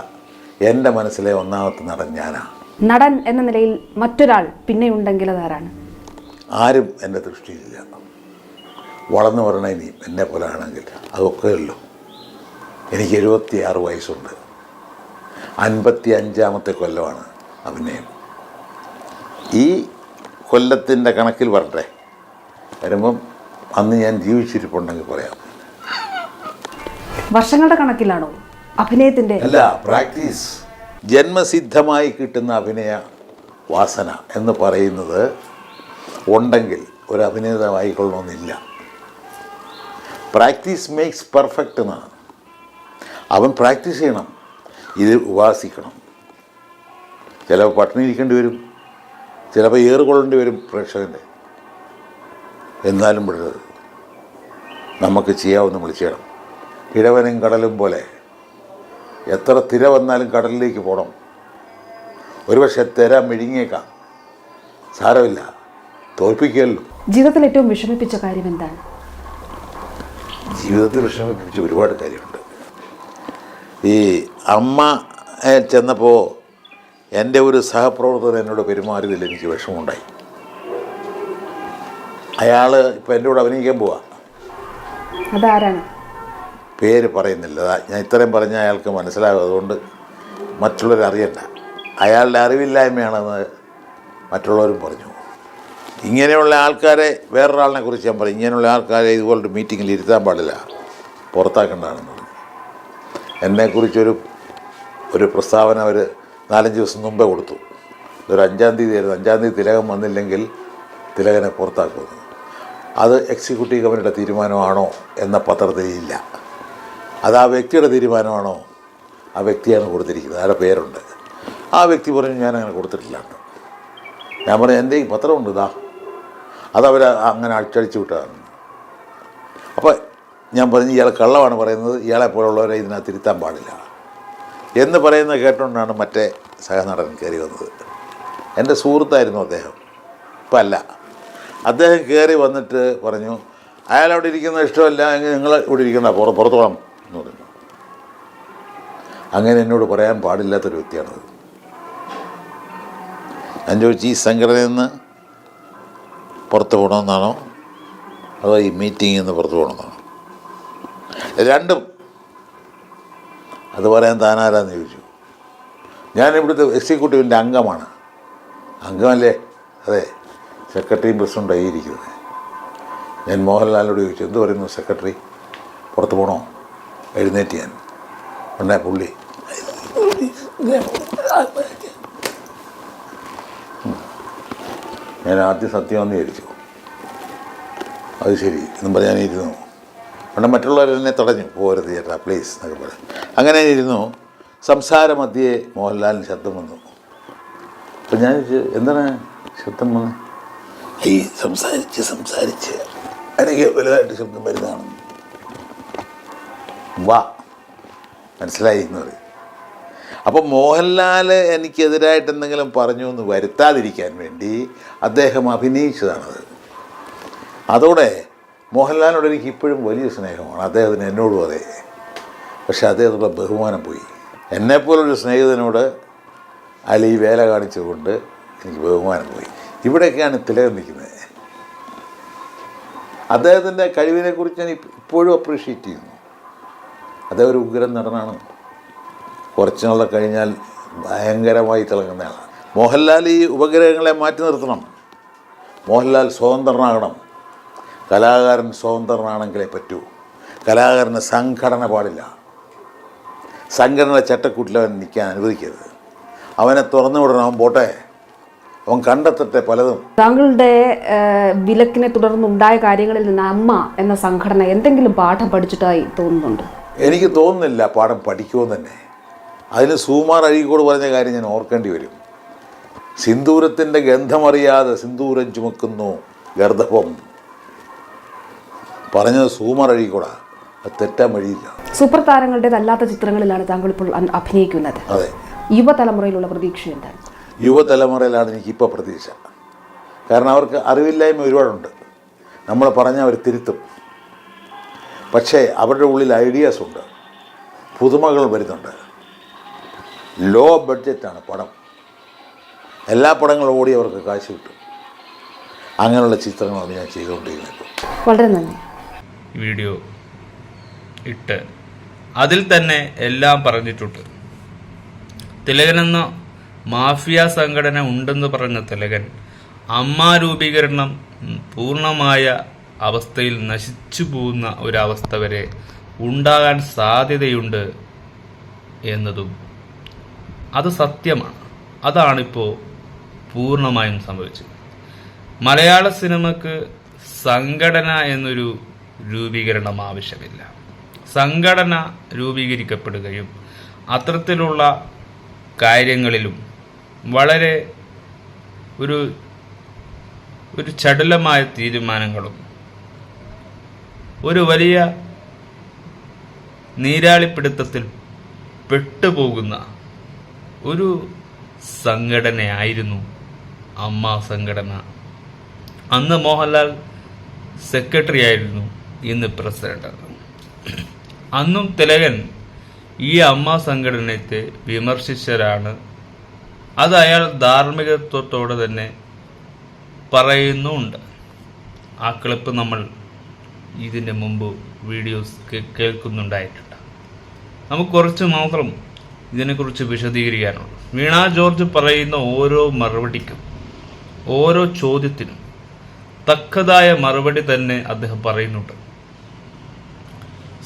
എൻ്റെ മനസ്സിലെ ഒന്നാമത്തെ നടൻ ഞാനാണ്. നടൻ എന്ന നിലയിൽ മറ്റൊരാൾ പിന്നെയുണ്ടെങ്കിൽ അതാരാണ്? ആരും എൻ്റെ ദൃഷ്ടിയിലില്ല. വളർന്നു വരണ ഇനി എന്നെ പോലെ ആണെങ്കിൽ അതൊക്കെ ഉള്ളൂ. എനിക്ക് 76 വയസ്സുണ്ട്. 55ാമത്തെ കൊല്ലമാണ് അഭിനയം. ഈ കൊല്ലത്തിൻ്റെ കണക്കിൽ വരട്ടെ, വരുമ്പം അന്ന് ഞാൻ ജീവിച്ചിരിപ്പുണ്ടെങ്കിൽ പറയാം. വർഷങ്ങളുടെ കണക്കിലാണോ അഭിനയത്തിൻ്റെ? അല്ല, പ്രാക്ടീസ്. ജന്മസിദ്ധമായി കിട്ടുന്ന അഭിനയ വാസന എന്ന് പറയുന്നത് ഉണ്ടെങ്കിൽ ഒരു അഭിനേതാവായിക്കൊള്ളണമെന്നില്ല. പ്രാക്ടീസ് മേക്സ് പെർഫെക്റ്റ് എന്നാണ്. അവൻ പ്രാക്ടീസ് ചെയ്യണം, ഇത് ഉപാസിക്കണം. ചിലപ്പോൾ പട്ടിണി ഇരിക്കേണ്ടി വരും, ചിലപ്പോൾ ഏറുകൊള്ളേണ്ടി വരും പ്രേക്ഷകൻ്റെ. എന്നാലും വിടരുത്, നമുക്ക് ചെയ്യാവുന്ന വിളിച്ചു ചെയ്യണം. ഇടവനും കടലും പോലെ എത്ര തിര വന്നാലും കടലിലേക്ക് പോകണം. ഒരുപക്ഷെ തിര മെഴുങ്ങിയേക്കാം, സാരമില്ല, തോൽപ്പിക്കുകയല്ലോ. ജീവിതത്തിൽ ഏറ്റവും വിഷമിപ്പിച്ച കാര്യം എന്താണ്? ജീവിതത്തിൽ വിഷമിപ്പിച്ച ഒരുപാട് കാര്യമുണ്ട്. ഈ അമ്മ ചെന്നപ്പോൾ എൻ്റെ ഒരു സഹപ്രവർത്തകൻ എന്നോട് പെരുമാറിയതിൽ എനിക്ക് വിഷമമുണ്ടായി. അയാൾ ഇപ്പം എൻ്റെ കൂടെ അഭിനയിക്കാൻ പോവാ. അതാരാണ്? പേര് പറയുന്നില്ല. ഞാൻ ഇത്രയും പറഞ്ഞാൽ അയാൾക്ക് മനസ്സിലാകും, അതുകൊണ്ട് മറ്റുള്ളവർ അറിയണ്ട. അയാളുടെ അറിവില്ലായ്മയാണെന്ന് മറ്റുള്ളവരും പറഞ്ഞു. ഇങ്ങനെയുള്ള ആൾക്കാരെ, വേറൊരാളിനെ കുറിച്ച് ഞാൻ പറയും, ഇങ്ങനെയുള്ള ആൾക്കാരെ ഇതുപോലൊരു മീറ്റിങ്ങിൽ ഇരുത്താൻ പാടില്ല, പുറത്താക്കേണ്ടതാണെന്ന് പറഞ്ഞു. എന്നെക്കുറിച്ചൊരു പ്രസ്താവന അവർ 4-5 ദിവസം മുമ്പേ കൊടുത്തു. ഇതൊരു 5-ാം തീയതി ആയിരുന്നു. 5-ാം തീയതി തിലകൻ വന്നില്ലെങ്കിൽ തിലകനെ പുറത്താക്കുമെന്ന്. അത് എക്സിക്യൂട്ടീവ് കമ്മിറ്റിയുടെ തീരുമാനമാണോ എന്ന പത്രത്തിൽ ഇല്ല. അത് ആ വ്യക്തിയുടെ തീരുമാനമാണോ? ആ വ്യക്തിയാണ് കൊടുത്തിരിക്കുന്നത്, അയാളുടെ പേരുണ്ട്. ആ വ്യക്തി പറഞ്ഞു ഞാനങ്ങനെ കൊടുത്തിട്ടില്ല. ഞാൻ പറഞ്ഞു എൻ്റെ ഈ പത്രമുണ്ട്, ഇതാ, അതവർ അങ്ങനെ അടിച്ചടിച്ച് വിട്ടതാണ്. അപ്പോൾ ഞാൻ പറഞ്ഞു ഇയാൾ കള്ളമാണ് പറയുന്നത്, ഇയാളെ പോലുള്ളവരെ ഇതിനകത്ത് തിരുത്താൻ പാടില്ല എന്ന് പറയുന്നത് കേട്ടുകൊണ്ടാണ് മറ്റേ സഹനടൻ കയറി വന്നത്. എൻ്റെ സുഹൃത്തായിരുന്നു അദ്ദേഹം, ഇപ്പം അല്ല. അദ്ദേഹം കയറി വന്നിട്ട് പറഞ്ഞു അയാളവിടെ ഇരിക്കുന്നത് ഇഷ്ടമല്ല എങ്കിൽ നിങ്ങൾ ഇവിടെ ഇരിക്കണ്ട, പുറത്തോളം എന്ന് പറഞ്ഞു. അങ്ങനെ എന്നോട് പറയാൻ പാടില്ലാത്തൊരു വ്യക്തിയാണത്. ഞാൻ ചോദിച്ചു ഈ സംഘടനയിൽ നിന്ന് പുറത്ത് പോകണമെന്നാണോ അതോ ഈ മീറ്റിങ്ങിൽ നിന്ന് പുറത്ത് പോകണമെന്നാണോ? രണ്ടും. അത് പറയാൻ താനാരാന്ന് ചോദിച്ചു. ഞാൻ ഇവിടുത്തെ എക്സിക്യൂട്ടീവിൻ്റെ അംഗമാണ്. അംഗമല്ലേ? അതെ, സെക്രട്ടറിയും പ്രസിഡൻ്റായി ഇരിക്കുന്നത്. ഞാൻ മോഹൻലാലിനോട് ചോദിച്ചു എന്ത് പറയുന്നു സെക്രട്ടറി, പുറത്ത് പോകണോ? എഴുന്നേറ്റ് ഞാൻ ഉടനെ പുള്ളി ഞാൻ ആദ്യം സത്യമാണെന്ന് വിചാരിച്ചു. അത് ശരി എന്നും പറയാനിരുന്നു. അവിടെ മറ്റുള്ളവരെന്നെ തടഞ്ഞു, പോകരുത് ചേട്ടാ പ്ലീസ് എന്നൊക്കെ പറയാം. അങ്ങനെ ഇരുന്നു. സംസാര മധ്യേ മോഹൻലാലിന് ശബ്ദം വന്നു. അപ്പം ഞാൻ എന്താണ് ശബ്ദം വന്നത്? ഈ സംസാരിച്ച് എനിക്ക് വലുതായിട്ട് ശബ്ദം വരുന്നതാണ്. വാ മനസ്സിലായി എന്ന് പറയും. അപ്പം മോഹൻലാൽ എനിക്കെതിരായിട്ട് എന്തെങ്കിലും പറഞ്ഞു എന്ന് വരുത്താതിരിക്കാൻ വേണ്ടി അദ്ദേഹം അഭിനയിച്ചതാണത്. അതോടെ മോഹൻലാലിനോട് എനിക്ക് ഇപ്പോഴും വലിയ സ്നേഹമാണ്. അദ്ദേഹത്തിന് എന്നോടും അതെ. പക്ഷേ അദ്ദേഹത്തിനുള്ള ബഹുമാനം പോയി. എന്നെപ്പോലൊരു സ്നേഹിതനോട് അല്ല ഈ വേല കാണിച്ചുകൊണ്ട് എനിക്ക് ബഹുമാനം പോയി. ഇവിടെയൊക്കെയാണ് തിലകൻ നിൽക്കുന്നത്. അദ്ദേഹത്തിൻ്റെ കഴിവിനെക്കുറിച്ച് ഞാൻ ഇപ്പോഴും അപ്രീഷിയേറ്റ് ചെയ്യുന്നു. അദ്ദേഹം ഒരു ഉഗ്രൻ നടനാണ്. കുറച്ച് നാളെ കഴിഞ്ഞാൽ ഭയങ്കരമായി തിളങ്ങുന്നതാണ്. മോഹൻലാൽ ഈ ഉപഗ്രഹങ്ങളെ മാറ്റി നിർത്തണം. മോഹൻലാൽ സ്വതന്ത്രനാകണം. കലാകാരൻ സ്വതന്ത്രനാണെങ്കിലേ പറ്റൂ. കലാകാരന് സംഘടന പാടില്ല. സംഘടന ചട്ടക്കൂട്ടിൽ അവൻ നിൽക്കാൻ അനുവദിക്കരുത്. അവനെ തുറന്നു വിടണം. അവൻ പോട്ടെ, അവൻ കണ്ടെത്തട്ടെ പലതും. താങ്കളുടെ വിലക്കിനെ തുടർന്നുണ്ടായ കാര്യങ്ങളിൽ നിന്ന് അമ്മ എന്ന സംഘടന എന്തെങ്കിലും പാഠം പഠിച്ചിട്ടായി തോന്നുന്നുണ്ട്? എനിക്ക് തോന്നുന്നില്ല പാഠം പഠിക്കുമെന്ന് തന്നെ. അതിന് സുകുമാർ അഴീക്കോട് പറഞ്ഞ കാര്യം ഞാൻ ഓർക്കേണ്ടി വരും. സിന്ദൂരത്തിൻ്റെ ഗന്ധമറിയാതെ സിന്ദൂരം ചുമക്കുന്നു ഗർദഭം പറഞ്ഞത് സുകുമാർ അഴീക്കോടാ. അത് തെറ്റാൻ വഴിയില്ല. സൂപ്പർ താരങ്ങളുടേതല്ലാത്ത ചിത്രങ്ങളിലാണ് താങ്കൾ ഇപ്പോൾ അഭിനയിക്കുന്നത്. അതെ. യുവതലമുറയിലുള്ള പ്രതീക്ഷ എന്താണ്? യുവതലമുറയിലാണ് എനിക്കിപ്പോൾ പ്രതീക്ഷ. കാരണം അവർക്ക് അറിവില്ലായ്മ ഒരുപാടുണ്ട്. നമ്മൾ പറഞ്ഞാൽ അവർ തിരുത്തും. പക്ഷേ അവരുടെ ഉള്ളിൽ ഐഡിയാസ് ഉണ്ട്, പുതുമകൾ വരുന്നുണ്ട്. ലോ ബഡ്ജറ്റാണ് പടം. എല്ലാ പടങ്ങളും ഓടി അവർക്ക് കാശ് കിട്ടും. അങ്ങനെയുള്ള ചിത്രങ്ങളാണ് ഞാൻ ചെയ്തുകൊണ്ടിരിക്കുന്നത്. വളരെ നന്ദി. വീഡിയോ ഇട്ട് അതിൽ തന്നെ എല്ലാം പറഞ്ഞിട്ടുണ്ട്. തിലകനെന്ന മാഫിയ സംഘടന ഉണ്ടെന്ന് പറഞ്ഞ തിലകൻ അമ്മ രൂപീകരണം പൂർണ്ണമായ അവസ്ഥയിൽ നശിച്ചു പോകുന്ന ഒരവസ്ഥ വരെ ഉണ്ടാകാൻ സാധ്യതയുണ്ട് എന്നതും അത് സത്യമാണ്. അതാണിപ്പോൾ പൂർണ്ണമായും സംഭവിച്ചത്. മലയാള സിനിമക്ക് സംഘടന എന്നൊരു രൂപീകരണം ആവശ്യമില്ല. സംഘടന രൂപീകരിക്കപ്പെടുകയും അത്തരത്തിലുള്ള കാര്യങ്ങളിലും വളരെ ഒരു ചടുലമായ തീരുമാനങ്ങളും ഒരു വലിയ നീരാളിപ്പിടുത്തത്തിൽ പെട്ടുപോകുന്ന ഒരു സംഘടനയായിരുന്നു അമ്മ സംഘടന. അന്ന് മോഹൻലാൽ സെക്രട്ടറി ആയിരുന്നു, ഇന്ന് പ്രസിഡന്റ്. അന്നും തിലകൻ ഈ അമ്മ സംഘടനത്തെ വിമർശിച്ചവരാണ്. അത് അയാൾ ധാർമ്മികത്വത്തോടെ തന്നെ പറയുന്നുമുണ്ട്. ആ ക്ലിപ്പ് നമ്മൾ ഇതിൻ്റെ മുമ്പ് വീഡിയോസ് കേൾക്കുന്നുണ്ടായിട്ടുണ്ട്. നമുക്ക് കുറച്ച് മാത്രം ഇതിനെക്കുറിച്ച് വിശദീകരിക്കാനുള്ളൂ. വീണ ജോർജ് പറയുന്ന ഓരോ മറുപടിക്കും, ഓരോ ചോദ്യത്തിനും തക്കതായ മറുപടി തന്നെ അദ്ദേഹം പറയുന്നുണ്ട്.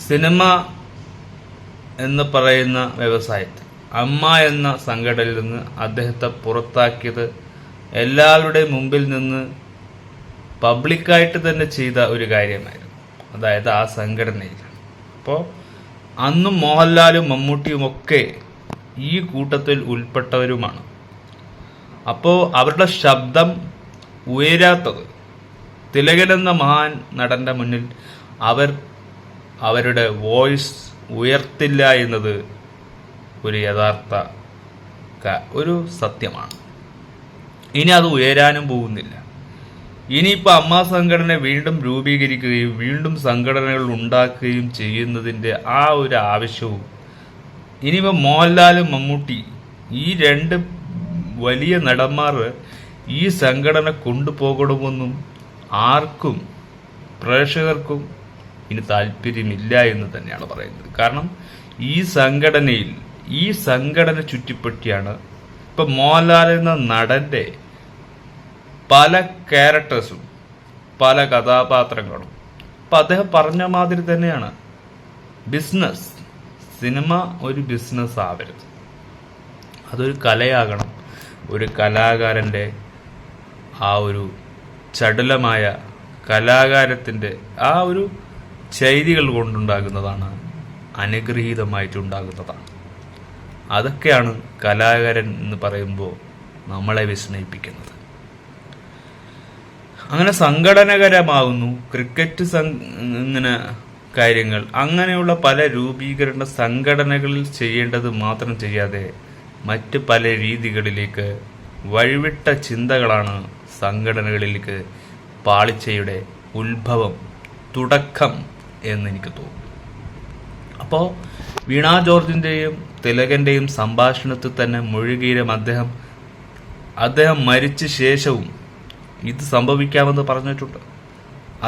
സിനിമ എന്ന് പറയുന്ന വ്യവസായത്തിൽ അമ്മ എന്ന സംഘടനയിൽ നിന്ന് അദ്ദേഹത്തെ പുറത്താക്കിയത് എല്ലാവരുടെയും മുമ്പിൽ നിന്ന് പബ്ലിക്കായിട്ട് തന്നെ ചെയ്ത ഒരു കാര്യമായിരുന്നു. അതായത് ആ സംഘടനയിൽ. അപ്പോൾ അന്നും മോഹൻലാലും മമ്മൂട്ടിയും ഒക്കെ ഈ കൂട്ടത്തിൽ ഉൾപ്പെട്ടവരുമാണ്. അപ്പോൾ അവരുടെ ശബ്ദം ഉയരാത്തത്, തിലകൻ എന്ന മഹാൻ നടന്റെ മുന്നിൽ അവരുടെ വോയിസ് ഉയർത്തില്ല എന്നത് ഒരു യഥാർത്ഥ ഒരു സത്യമാണ്. ഇനി അത് ഉയരാനും പോകുന്നില്ല. ഇനിയിപ്പോൾ അമ്മ സംഘടന വീണ്ടും രൂപീകരിക്കുകയും വീണ്ടും സംഘടനകൾ ഉണ്ടാക്കുകയും ചെയ്യുന്നതിൻ്റെ ആ ഒരു ആവശ്യവും ഇനിയിപ്പോൾ മോഹൻലാലും മമ്മൂട്ടി ഈ രണ്ട് വലിയ നടന്മാർ ഈ സംഘടന കൊണ്ടുപോകണമെന്നും ആർക്കും പ്രേക്ഷകർക്കും ഇനി താല്പര്യമില്ല എന്ന് തന്നെയാണ് പറയുന്നത്. കാരണം ഈ സംഘടന ചുറ്റിപ്പറ്റിയാണ് ഇപ്പം മോഹൻലാൽ എന്ന നടൻ്റെ പല ക്യാരക്ടേഴ്സും പല കഥാപാത്രങ്ങളും. അപ്പം അദ്ദേഹം പറഞ്ഞ മാതിരി തന്നെയാണ് ബിസിനസ്. സിനിമ ഒരു ബിസിനസ് ആവരുത്, അതൊരു കലയാകണം. ഒരു കലാകാരൻ്റെ ആ ഒരു ചടുലമായ കലാകാരത്തിൻ്റെ ആ ഒരു ശൈലികൾ കൊണ്ടുണ്ടാകുന്നതാണ്, അനുഗ്രഹീതമായിട്ടുണ്ടാകുന്നതാണ്. അതൊക്കെയാണ് കലാകാരൻ എന്ന് പറയുമ്പോൾ നമ്മളെ വിസ്മയിപ്പിക്കുന്നത്. അങ്ങനെ സംഘടനകരമാകുന്നു ക്രിക്കറ്റ് ഇങ്ങനെ കാര്യങ്ങൾ. അങ്ങനെയുള്ള പല രൂപീകരണ സംഘടനകളിൽ ചെയ്യേണ്ടത് മാത്രം ചെയ്യാതെ മറ്റ് പല രീതികളിലേക്ക് വഴിവിട്ട ചിന്തകളാണ് സംഘടനകളിലേക്ക് പാളിച്ചയുടെ ഉത്ഭവം, തുടക്കം എന്നെനിക്ക് തോന്നുന്നു. അപ്പോൾ വീണ ജോർജിൻ്റെയും തിലകൻ്റെയും സംഭാഷണത്തിൽ തന്നെ മുഴുകിയും അദ്ദേഹം മരിച്ച ശേഷവും ഇത് സംഭവിക്കാമെന്ന് പറഞ്ഞിട്ടുണ്ട്.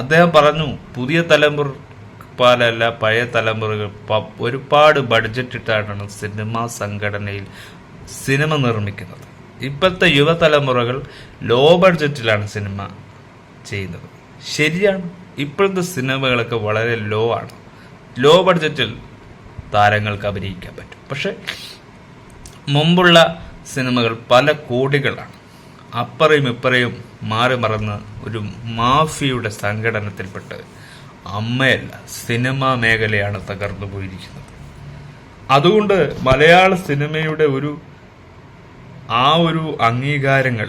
അദ്ദേഹം പറഞ്ഞു, പുതിയ തലമുറ പാലല്ല പഴയ തലമുറകൾ ഒരുപാട് ബഡ്ജറ്റ് ഇട്ടാണ് സിനിമാ സംഘടനയിൽ സിനിമ നിർമ്മിക്കുന്നത്. ഇപ്പോഴത്തെ യുവതലമുറകൾ ലോ ബഡ്ജറ്റിലാണ് സിനിമ ചെയ്യുന്നത്. ശരിയാണ്, ഇപ്പോഴത്തെ സിനിമകളൊക്കെ വളരെ ലോ ആണ്. ലോ ബഡ്ജറ്റിൽ താരങ്ങൾക്ക് അഭിനയിക്കാൻ പറ്റും. പക്ഷെ മുമ്പുള്ള സിനിമകൾ പല കോടികളാണ്. അപ്പറയും ഇപ്പറയും മാറി മറന്ന് ഒരു മാഫിയയുടെ സംഘടനത്തിൽപ്പെട്ട് അമ്മയല്ല സിനിമാ മേഖലയാണ് തകർന്നു പോയിരിക്കുന്നത്. അതുകൊണ്ട് മലയാള സിനിമയുടെ ഒരു അംഗീകാരങ്ങൾ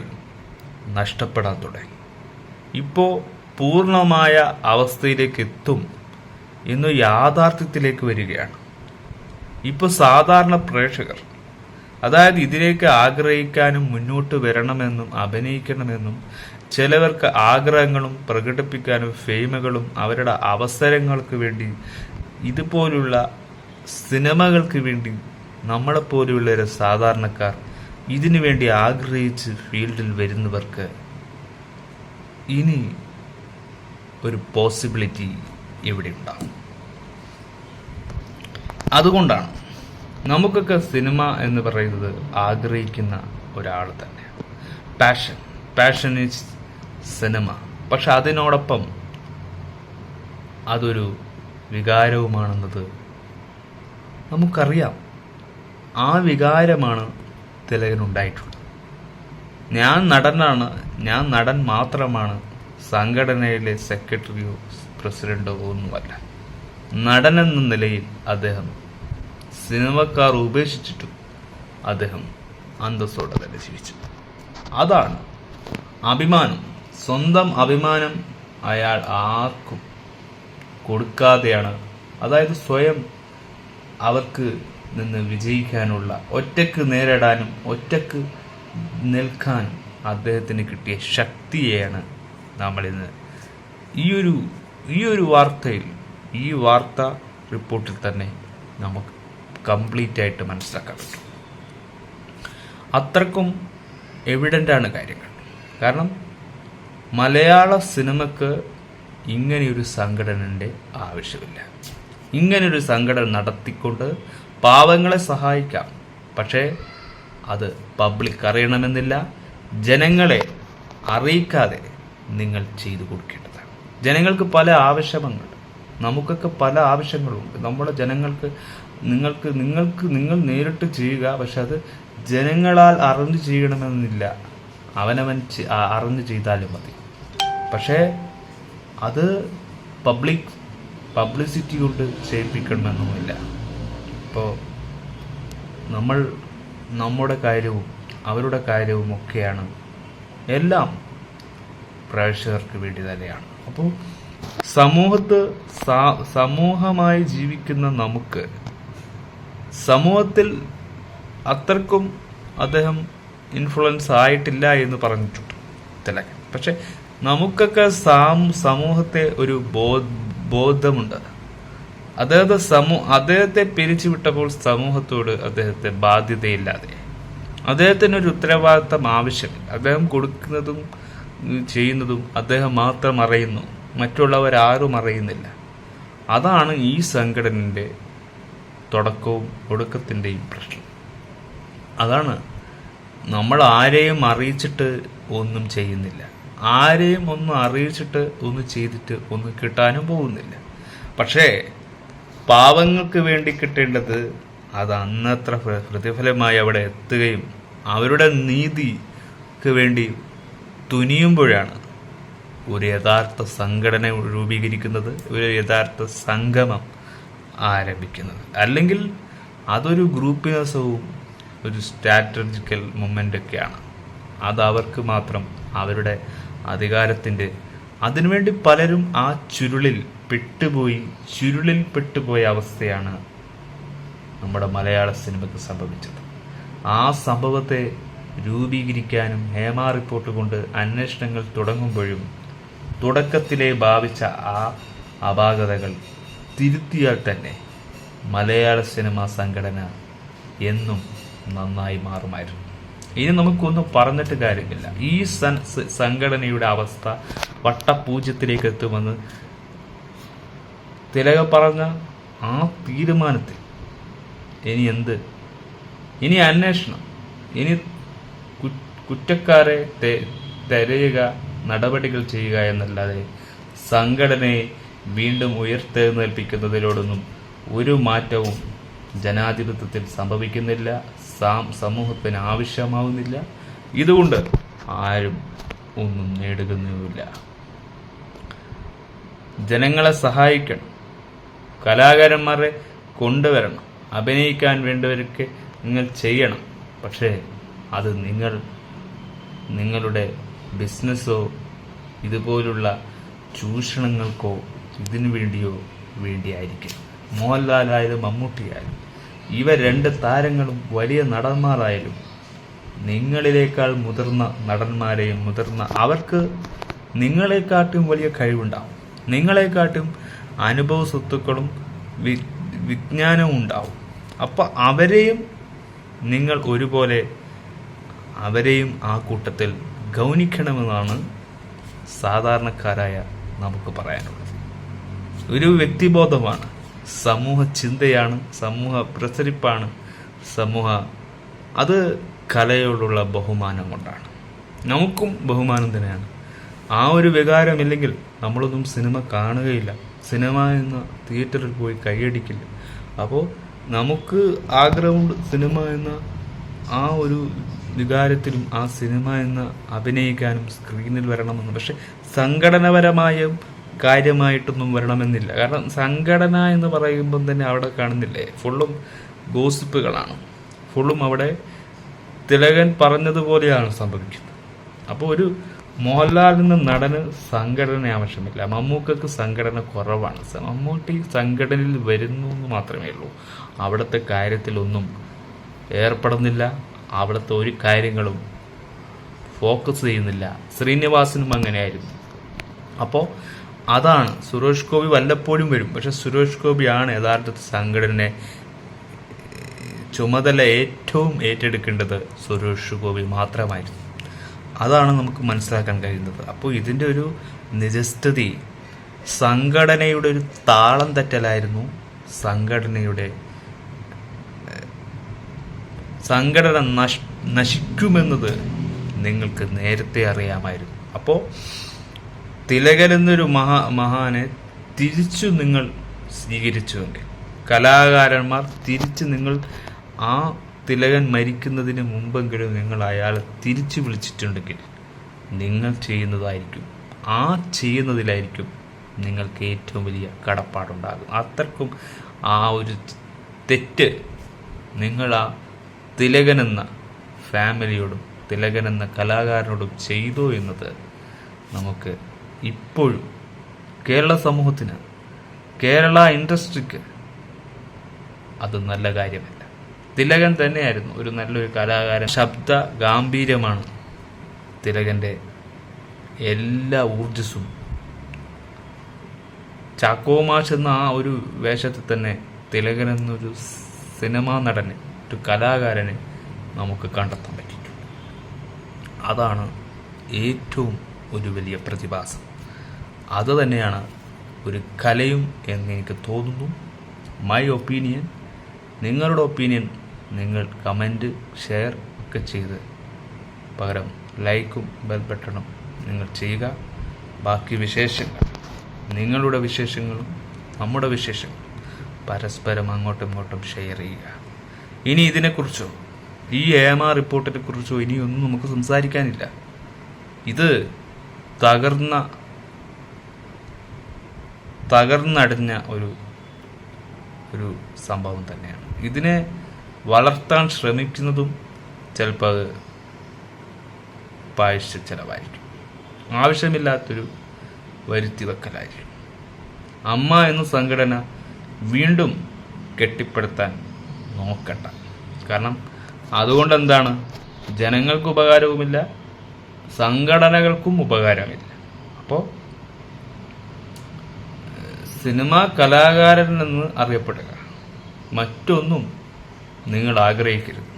നഷ്ടപ്പെടാൻ തുടങ്ങി. ഇപ്പോൾ പൂർണ്ണമായ അവസ്ഥയിലേക്ക് എത്തും ഇന്ന് യാഥാർത്ഥ്യത്തിലേക്ക് വരികയാണ്. ഇപ്പോൾ സാധാരണ പ്രേക്ഷകർ, അതായത് ഇതിലേക്ക് ആഗ്രഹിക്കാനും മുന്നോട്ട് വരണമെന്നും അഭിനയിക്കണമെന്നും ചിലവർക്ക് ആഗ്രഹങ്ങളും പ്രകടിപ്പിക്കാനും ഫെയിമുകളും അവരുടെ അവസരങ്ങൾക്ക് വേണ്ടി ഇതുപോലുള്ള സിനിമകൾക്ക് വേണ്ടി നമ്മളെപ്പോലെയുള്ള ഒരു സാധാരണക്കാർ ഇതിനു വേണ്ടി ആഗ്രഹിച്ച് ഫീൽഡിൽ വരുന്നവർക്ക് ഇനി ഒരു പോസിബിലിറ്റി ഇവിടെ ഉണ്ടാകും. അതുകൊണ്ടാണ് നമുക്കൊക്കെ സിനിമ എന്ന് പറയുന്നത് ആഗ്രഹിക്കുന്ന ഒരാൾ തന്നെയാണ്. Passion is cinema. പക്ഷെ അതിനോടൊപ്പം അതൊരു വികാരവുമാണെന്നത് നമുക്കറിയാം. ആ വികാരമാണ് തിലകനുണ്ടായിട്ടുള്ളത്. ഞാൻ നടൻ മാത്രമാണ്, സംഘടനയിലെ സെക്രട്ടറിയോ പ്രസിഡന്റോ ഒന്നുമല്ല. നടനെന്ന നിലയിൽ അദ്ദേഹം സിനിമക്കാർ ഉപേക്ഷിച്ചിട്ടും അദ്ദേഹം അന്തസ്സോടെ തന്നെ ജീവിച്ചു. അതാണ് അഭിമാനം. സ്വന്തം അഭിമാനം അയാൾ ആർക്കും കൊടുക്കാതെയാണ്, അതായത് സ്വയം അവർക്ക് നിന്ന് വിജയിക്കാനുള്ള, ഒറ്റക്ക് നേരിടാനും ഒറ്റക്ക് നിൽക്കാനും അദ്ദേഹത്തിന് കിട്ടിയ ശക്തിയെയാണ് നമ്മളിന്ന് ഈ ഒരു വാർത്തയിൽ, ഈ വാർത്താ റിപ്പോർട്ടിൽ തന്നെ നമുക്ക് കംപ്ലീറ്റ് ആയിട്ട് മനസ്സിലാക്കാൻ പറ്റും. അത്രക്കും എവിഡൻ്റാണ് കാര്യങ്ങൾ. കാരണം മലയാള സിനിമക്ക് ഇങ്ങനെയൊരു സംഘടനയുടെ ആവശ്യമില്ല. ഇങ്ങനെയൊരു സംഘടന നടത്തിക്കൊണ്ട് പാവങ്ങളെ സഹായിക്കാം. പക്ഷേ അത് പബ്ലിക് അറിയണമെന്നില്ല. ജനങ്ങളെ അറിയിക്കാതെ നിങ്ങൾ ചെയ്തു കൊടുക്കേണ്ടതാണ്. ജനങ്ങൾക്ക് പല ആവശ്യങ്ങളുണ്ട്, നമുക്കൊക്കെ പല ആവശ്യങ്ങളുണ്ട്. നമ്മുടെ ജനങ്ങൾക്ക് നിങ്ങൾ നേരിട്ട് ചെയ്യുക. പക്ഷെ അത് ജനങ്ങളാൽ അറിഞ്ഞു ചെയ്യണമെന്നില്ല. അവനവൻ അറിഞ്ഞു ചെയ്താലും മതി. പക്ഷേ അത് പബ്ലിസിറ്റി കൊണ്ട് ചെയ്യിപ്പിക്കണമെന്നൊന്നുമില്ല. ഇപ്പോൾ നമ്മൾ നമ്മുടെ കാര്യവും അവരുടെ കാര്യവും ഒക്കെയാണ്, എല്ലാം പ്രേക്ഷകർക്ക് വേണ്ടി തന്നെയാണ്. അപ്പോൾ സമൂഹമായി ജീവിക്കുന്ന നമുക്ക് സമൂഹത്തിൽ അത്രക്കും അദ്ദേഹം ഇൻഫ്ലുവൻസ് ആയിട്ടില്ല എന്ന് പറഞ്ഞിട്ടുണ്ട് തിലകൻ. പക്ഷെ നമുക്കൊക്കെ സമൂഹത്തെ ഒരു ബോധമുണ്ട്. അദ്ദേഹത്തെ പിരിച്ചുവിട്ടപ്പോൾ സമൂഹത്തോട് അദ്ദേഹത്തെ ബാധ്യതയില്ലാതെ, അദ്ദേഹത്തിന് ഒരു ഉത്തരവാദിത്തം ആവശ്യമില്ല. അദ്ദേഹം കൊടുക്കുന്നതും ചെയ്യുന്നതും അദ്ദേഹം മാത്രം അറിയുന്നു, മറ്റുള്ളവരാരും അറിയുന്നില്ല. അതാണ് ഈ സംഘടനയുടെ തുടക്കവും ഒടുക്കത്തിൻ്റെയും പ്രശ്നം. അതാണ് നമ്മൾ ആരെയും അറിയിച്ചിട്ട് ഒന്നും ചെയ്യുന്നില്ല. ആരെയും ഒന്നും അറിയിച്ചിട്ട് ഒന്നും ചെയ്തിട്ട് ഒന്നും കിട്ടാനും പോകുന്നില്ല. പക്ഷേ പാവങ്ങൾക്ക് വേണ്ടി കിട്ടേണ്ടത് അത് അന്നത്ര പ്രതിഫലമായി അവിടെ എത്തുകയും അവരുടെ നീതിക്ക് വേണ്ടി തുനിയുമ്പോഴാണ് ഒരു യഥാർത്ഥ സംഘടന രൂപീകരിക്കുന്നത്, ഒരു യഥാർത്ഥ സംഗമം ആരംഭിക്കുന്നത്. അല്ലെങ്കിൽ അതൊരു ഗ്രൂപ്പിനസവും ഒരു സ്ട്രാറ്റജിക്കൽ മൂവ്മെൻ്റൊക്കെയാണ്. അത് അവർക്ക് മാത്രം അവരുടെ അധികാരത്തിൻ്റെ, അതിനുവേണ്ടി പലരും ആ ചുരുളിൽ പെട്ടുപോയ അവസ്ഥയാണ് നമ്മുടെ മലയാള സിനിമയ്ക്ക് സംഭവിച്ചത്. ആ സംഭവത്തെ രൂപീകരിക്കാനും ഹേമ റിപ്പോർട്ട് കൊണ്ട് അന്വേഷണങ്ങൾ തുടങ്ങുമ്പോഴും തുടക്കത്തിലെ ഭാവിച്ച ആ അപാകതകൾ തിരുത്തിയാൽ തന്നെ മലയാള സിനിമാ സംഘടന എന്നും നന്നായി മാറുമായിരുന്നു. ഇനി നമുക്കൊന്നും പറഞ്ഞിട്ട് കാര്യമില്ല. ഈ സംഘടനയുടെ അവസ്ഥ വട്ടപൂജ്യത്തിലേക്ക് എത്തുമെന്ന് തിലക പറഞ്ഞ ആ തീരുമാനത്തിൽ ഇനി എന്ത്? ഇനി അന്വേഷണം, ഇനി കുറ്റക്കാരെ തിരയുക, നടപടികൾ ചെയ്യുക എന്നല്ലാതെ സംഘടനയെ വീണ്ടും ഉയർത്തെഴുന്നേൽപ്പിക്കുന്നതിലോടൊന്നും ഒരു മാറ്റവും ജനാധിപത്യത്തിൽ സംഭവിക്കുന്നില്ല, സമൂഹത്തിന് ആവശ്യമാവുന്നില്ല. ഇതുകൊണ്ട് ആരും ഒന്നും നേടുകയുമില്ല. ജനങ്ങളെ സഹായിക്കണം, കലാകാരന്മാരെ കൊണ്ടുവരണം, അഭിനയിക്കാൻ വേണ്ടവർക്ക് നിങ്ങൾ ചെയ്യണം. പക്ഷേ അത് നിങ്ങളുടെ ബിസിനസ്സോ ഇതുപോലുള്ള ചൂഷണങ്ങൾക്കോ ഇതിനു വേണ്ടിയായിരിക്കും. മോഹൻലാലായാലും മമ്മൂട്ടിയായാലും ഇവ രണ്ട് താരങ്ങളും വലിയ നടന്മാരായാലും നിങ്ങളിലേക്കാൾ മുതിർന്ന നടന്മാരെയും അവർക്ക് നിങ്ങളെക്കാട്ടും വലിയ കഴിവുണ്ടാവും, നിങ്ങളെക്കാട്ടും അനുഭവ സ്വത്തുക്കളും വിജ്ഞാനവും ഉണ്ടാവും. അപ്പം അവരെയും നിങ്ങൾ ഒരുപോലെ അവരെയും ആ കൂട്ടത്തിൽ ഗൗനിക്കണമെന്നാണ് സാധാരണക്കാരായ നമുക്ക് പറയാനുള്ളത്. ഒരു വ്യക്തിബോധമാണ്, സമൂഹ ചിന്തയാണ്, സമൂഹ പ്രസരിപ്പാണ്, അത് കലയോടുള്ള ബഹുമാനം കൊണ്ടാണ്. നമുക്കും ബഹുമാനം തന്നെയാണ്. ആ ഒരു വികാരമില്ലെങ്കിൽ നമ്മളൊന്നും സിനിമ കാണുകയില്ല, സിനിമ എന്ന തിയേറ്ററിൽ പോയി കൈയടിക്കില്ല. അപ്പോൾ നമുക്ക് ആഗ്രഹമുണ്ട് സിനിമ എന്ന ആ ഒരു വികാരത്തിലും ആ സിനിമ എന്ന അഭിനയിക്കാനും സ്ക്രീനിൽ വരണമെന്ന്. പക്ഷെ സംഘടനപരമായും കാര്യമായിട്ടൊന്നും വരണമെന്നില്ല. കാരണം സംഘടന എന്ന് പറയുമ്പം തന്നെ അവിടെ കാണുന്നില്ലേ, ഫുള്ളും ഗോസിപ്പുകളാണ്, ഫുള്ളും അവിടെ തിലകൻ പറഞ്ഞതുപോലെയാണ് സംഭവിക്കുന്നത്. അപ്പോൾ ഒരു മോഹൻലാൽ എന്ന നടന് സംഘടന ആവശ്യമില്ല, മമ്മൂക്കക്ക് സംഘടന കുറവാണ്. മമ്മൂട്ടി സംഘടനയിൽ വരുന്നു എന്ന് മാത്രമേ ഉള്ളൂ. അവിടുത്തെ കാര്യത്തിലൊന്നും ഏർപ്പെടുന്നില്ല, അവിടുത്തെ ഒരു കാര്യങ്ങളും ഫോക്കസ് ചെയ്യുന്നില്ല. ശ്രീനിവാസനും അങ്ങനെയായിരുന്നു. അപ്പോൾ അതാണ്, സുരേഷ് ഗോപി വല്ലപ്പോഴും വരും, പക്ഷെ സുരേഷ് ഗോപിയാണ് യഥാർത്ഥത്തിൽ സംഘടനയെ ചുമതല ഏറ്റവും ഏറ്റെടുക്കേണ്ടത് സുരേഷ് ഗോപി മാത്രമായിരുന്നു. അതാണ് നമുക്ക് മനസ്സിലാക്കാൻ കഴിയുന്നത്. അപ്പോൾ ഇതിൻ്റെ ഒരു നിജസ്ഥിതി സംഘടനയുടെ ഒരു താളം തെറ്റലായിരുന്നു. സംഘടന നശിക്കുമെന്നത് നിങ്ങൾക്ക് നേരത്തെ അറിയാമായിരുന്നു. അപ്പോൾ തിലകൻ എന്നൊരു മഹാനെ തിരിച്ചു നിങ്ങൾ സ്വീകരിച്ചുവെങ്കിൽ, കലാകാരന്മാർ തിരിച്ച് നിങ്ങൾ ആ തിലകൻ മരിക്കുന്നതിന് മുമ്പെങ്കിലും നിങ്ങൾ അയാളെ തിരിച്ചു വിളിച്ചിട്ടുണ്ടെങ്കിൽ നിങ്ങൾ ചെയ്യുന്നതിലായിരിക്കും നിങ്ങൾക്ക് ഏറ്റവും വലിയ കടപ്പാടുണ്ടാകും. അത്രക്കും ആ ഒരു തെറ്റ് നിങ്ങൾ ആ തിലകൻ എന്ന ഫാമിലിയോടും തിലകൻ എന്ന കലാകാരനോടും ചെയ്തു എന്നത് നമുക്ക് ഇപ്പോഴും കേരള സമൂഹത്തിന്, കേരള ഇൻഡസ്ട്രിക്ക് അത് നല്ല കാര്യമല്ല. തിലകൻ തന്നെയായിരുന്നു ഒരു നല്ലൊരു കലാകാരൻ. ശബ്ദ ഗാംഭീര്യമാണ് തിലകൻ്റെ എല്ലാ ഊർജസ്സും. ചാക്കോമാഷ് എന്ന ആ ഒരു വേഷത്തിൽ തന്നെ തിലകൻ എന്നൊരു സിനിമാ നടനെ, ഒരു കലാകാരനെ നമുക്ക് കണ്ടെത്താൻ പറ്റിയിട്ടുണ്ട്. അതാണ് ഏറ്റവും ഒരു വലിയ പ്രതിഭാസം. അത് തന്നെയാണ് ഒരു കലയും എന്നെനിക്ക് തോന്നുന്നു. My opinion. നിങ്ങളുടെ ഒപ്പീനിയൻ നിങ്ങൾ കമൻറ്റ്, ഷെയർ ഒക്കെ ചെയ്ത് പകരം ലൈക്കും ബെൽ ബട്ടണും നിങ്ങൾ ചെയ്യുക. ബാക്കി വിശേഷങ്ങൾ, നിങ്ങളുടെ വിശേഷങ്ങളും നമ്മുടെ വിശേഷങ്ങളും പരസ്പരം അങ്ങോട്ടും ഇങ്ങോട്ടും ഷെയർ ചെയ്യുക. ഇനി ഇതിനെക്കുറിച്ചോ ഈ AMR റിപ്പോർട്ടിനെ കുറിച്ചോ ഇനിയൊന്നും നമുക്ക് സംസാരിക്കാനില്ല. ഇത് തകർന്നടിഞ്ഞ ഒരു സംഭവം തന്നെയാണ്. ഇതിനെ വളർത്താൻ ശ്രമിക്കുന്നതും ചിലപ്പോൾ അത് പാഴ്ച ചിലവായിരിക്കും, ആവശ്യമില്ലാത്തൊരു വരുത്തി വെക്കലായിരിക്കും. അമ്മ എന്ന സംഘടന വീണ്ടും കെട്ടിപ്പടുത്താൻ നോക്കണ്ട. കാരണം അതുകൊണ്ട് എന്താണ്, ജനങ്ങൾക്ക് ഉപകാരവുമില്ല, സംഘടനകൾക്കും ഉപകാരമില്ല. അപ്പോൾ സിനിമാ കലാകാരൻ എന്ന് അറിയപ്പെടുക, മറ്റൊന്നും നിങ്ങൾ ആഗ്രഹിക്കരുത്.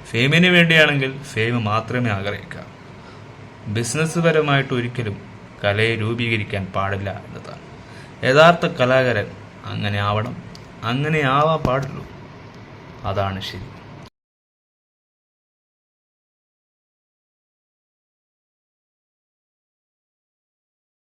ഫെയിമിന് വേണ്ടിയാണെങ്കിൽ ഫെയിം മാത്രമേ ആഗ്രഹിക്കാവൂ. ബിസിനസ് പരമായിട്ട് ഒരിക്കലും കലയെ രൂപീകരിക്കാൻ പാടില്ല എന്നതാണ്. യഥാർത്ഥ കലാകാരൻ അങ്ങനെ ആവണം, അങ്ങനെ ആവാൻ പാടുള്ളൂ. അതാണ് ശരി.